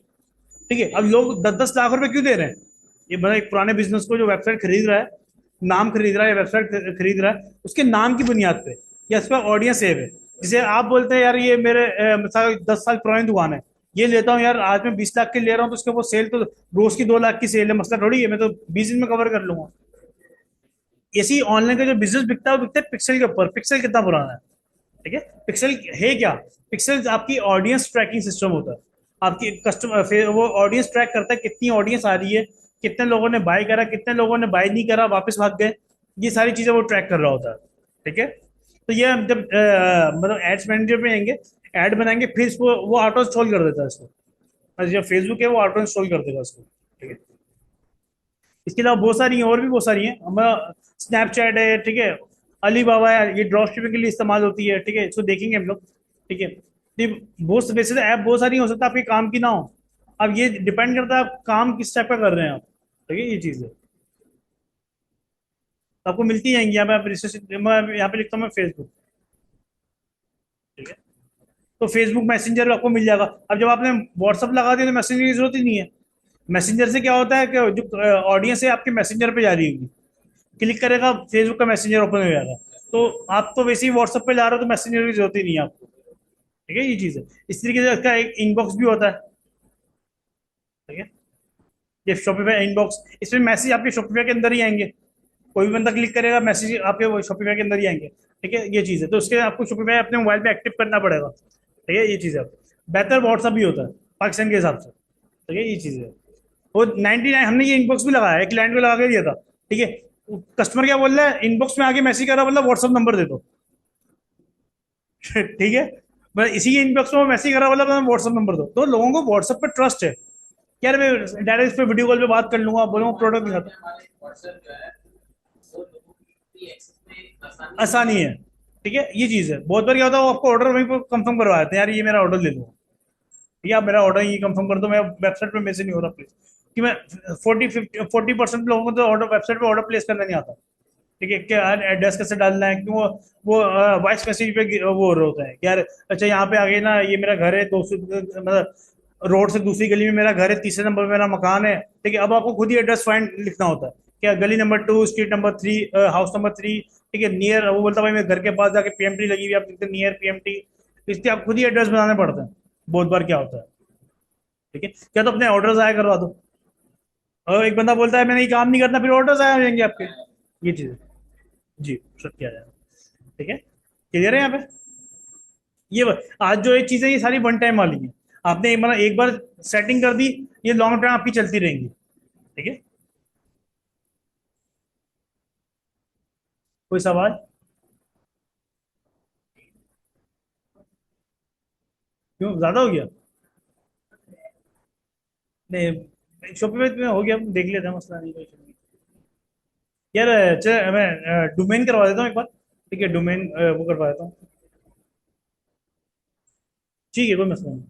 ठीक है, अब लोग 10-10 लाख रुपए क्यों दे रहे हैं? ये मतलब एक पुराने बिजनेस को जो वेबसाइट खरीद रहा है, नाम खरीद रहा है या वेबसाइट खरीद रहा है, उसके नाम की बुनियाद पे या उसका ऑडियंस सेव है। जैसे आप बोलते हैं यार ये मेरे मिसाल 10 साल पुरानी दुकान है, ये लेता हूँ यार, आज मैं 20 लाख के ले रहा हूँ, तो उसके वो सेल तो रोज की 2 लाख की सेल है, मसला थोड़ी है, मैं तो 20 दिन में कवर कर लूंगा। ऐसी ऑनलाइन का जो बिजनेस बिकता है वो बिकता है पिक्सल के ऊपर, पिक्सल कितना पुराना है। ठीक है, पिक्सल है क्या? पिक्सल आपकी ऑडियंस ट्रैकिंग सिस्टम होता है। आपकी कस्टमर फिर वो ऑडियंस ट्रैक करता है, कितनी ऑडियंस आ रही है, कितने लोगों ने बाय करा, कितने लोगों ने बाय नहीं करा, वापस भाग गए। ये सारी चीजें वो ट्रैक कर रहा होता है। ठीक है, तो ये हम जब मतलब एड्स मैनेजर पे आएंगे, ऐड बनाएंगे, फिर इसको वो ऑटो इंस्टॉल कर देता है इसको। और जो फेसबुक है वो ऑटो इंस्टॉल कर देगा उसको, ठीक है। इसके अलावा बहुत सारी हैं, और भी बहुत सारी हैं। हमारा स्नैपचैट है, ठीक है। अली बाबा है, ये ड्रॉप शिपिंग के लिए इस्तेमाल होती है, ठीक है, इसको देखेंगे हम लोग, ठीक है। ये बहुत वैसे तो ऐप बहुत सारी हो सकता है आपके काम की ना हो। अब ये डिपेंड करता है आप काम किस टाइप का कर रहे हैं आप, ठीक है, ये चीज़ है। तो आपको मिलती जाएंगी यहाँ पे, आप मैं यहाँ पे लिखता हूँ मैं फेसबुक, ठीक है। तो फेसबुक मैसेंजर आपको मिल जाएगा। अब जब आपने व्हाट्सअप लगा दिया तो मैसेंजर की जरूरत ही नहीं है। मैसेंजर से क्या होता है कि जो ऑडियंस है आपके मैसेंजर पे जा रही होगी, क्लिक करेगा फेसबुक का मैसेंजर ओपन हो जाएगा। तो आप तो वैसे ही व्हाट्सएप पे जा रहे हो तो मैसेंजर की जरूरत ही नहीं है आपको, ठीक है, ये चीज़ है। इस तरीके से इसका एक इनबॉक्स भी होता है, ठीक है। ये शॉपिफाई इनबॉक्स, इसमें मैसेज आपके शॉपिफाई के अंदर ही आएंगे। कोई भी बंदा क्लिक करेगा मैसेज आपके शॉपिफाई के अंदर ही आएंगे, ठीक है, ये चीज़ है। तो उसके लिए आपको शॉपिफाई अपने मोबाइल पे एक्टिव करना पड़ेगा, ठीक है, ये चीज़ है। बेहतर व्हाट्सअप भी होता है पाकिस्तान के हिसाब से, ठीक है, ये चीज़ है। वो 99 हमने ये इनबॉक्स भी लगाया है, क्लाइंट को लगा के दिया था, ठीक है। कस्टमर क्या बोल रहा है, इनबॉक्स में आगे मैसेज कर रहा है, मतलब व्हाट्सअप नंबर दे दो। ठीक है, मैं इसी के इनबॉक्स में मैसेज कर रहा है, मतलब व्हाट्सअप नंबर दो। तो लोगों को व्हाट्सअप पे ट्रस्ट है, यार मैं डायरेक्ट इस पे वीडियो कॉल पे बात कर लूंगा, बोलूंगा प्रोडक्ट दिखा, आसानी है, ठीक है, ये चीज है। बहुत बार क्या होता है वो आपको ऑर्डर वहीं पर कंफर्म करवा देते हैं, यार ये मेरा ऑर्डर ले लो, ठीक है, आप मेरा ऑर्डर ये कंफर्म कर दो, मैं वेबसाइट पे मेरे से नहीं हो रहा प्लीज। कि मैं 40-50-40% लोगों को तो ऑर्डर वेबसाइट पे ऑर्डर प्लेस करना नहीं आता, ठीक है, क्या एड्रेस कैसे डालना है, क्यों वो वॉइस मैसेज पे वो हो रहा होता है कि यार अच्छा यहाँ पे आगे ना ये मेरा घर है, 200 मतलब रोड से दूसरी गली में मेरा घर है, तीसरे नंबर पे मेरा मकान है, ठीक है। अब आपको खुद ही एड्रेस फाइंड लिखना होता है, क्या गली number 2 street number 3 house number 3, ठीक है, नियर, वो बोलता है भाई मेरे घर के पास जाके पीएमटी लगी हुई है, आप लिखते नियर पीएमटी, इसलिए आप खुद ही एड्रेस बनाने पड़ते हैं। बहुत बार क्या होता है, ठीक है, क्या तो अपने ऑर्डर्स आया करवा दो। और एक बंदा बोलता है मैंने ये काम नहीं करना, फिर ऑर्डर्स आया हो जाएंगे आपके, ये चीज है। जी, सब किया जाएगा, ठीक है, क्लियर है यहाँ पे। आज जो ये चीजें ये सारी वन टाइम वाली है। आपने मतलब एक बार सेटिंग कर दी, ये लॉन्ग टर्म आपकी चलती रहेंगी, ठीक है। कोई सवाल? क्यों ज्यादा हो गया? नहीं, शॉपिफाई में हो गया, देख लेते हैं, मसला नहीं, कोई issue नहीं। यार चल मैं डोमेन करवा देता हूँ एक बार, ठीक है, डोमेन वो करवा देता हूँ, ठीक है, कोई मसला नहीं।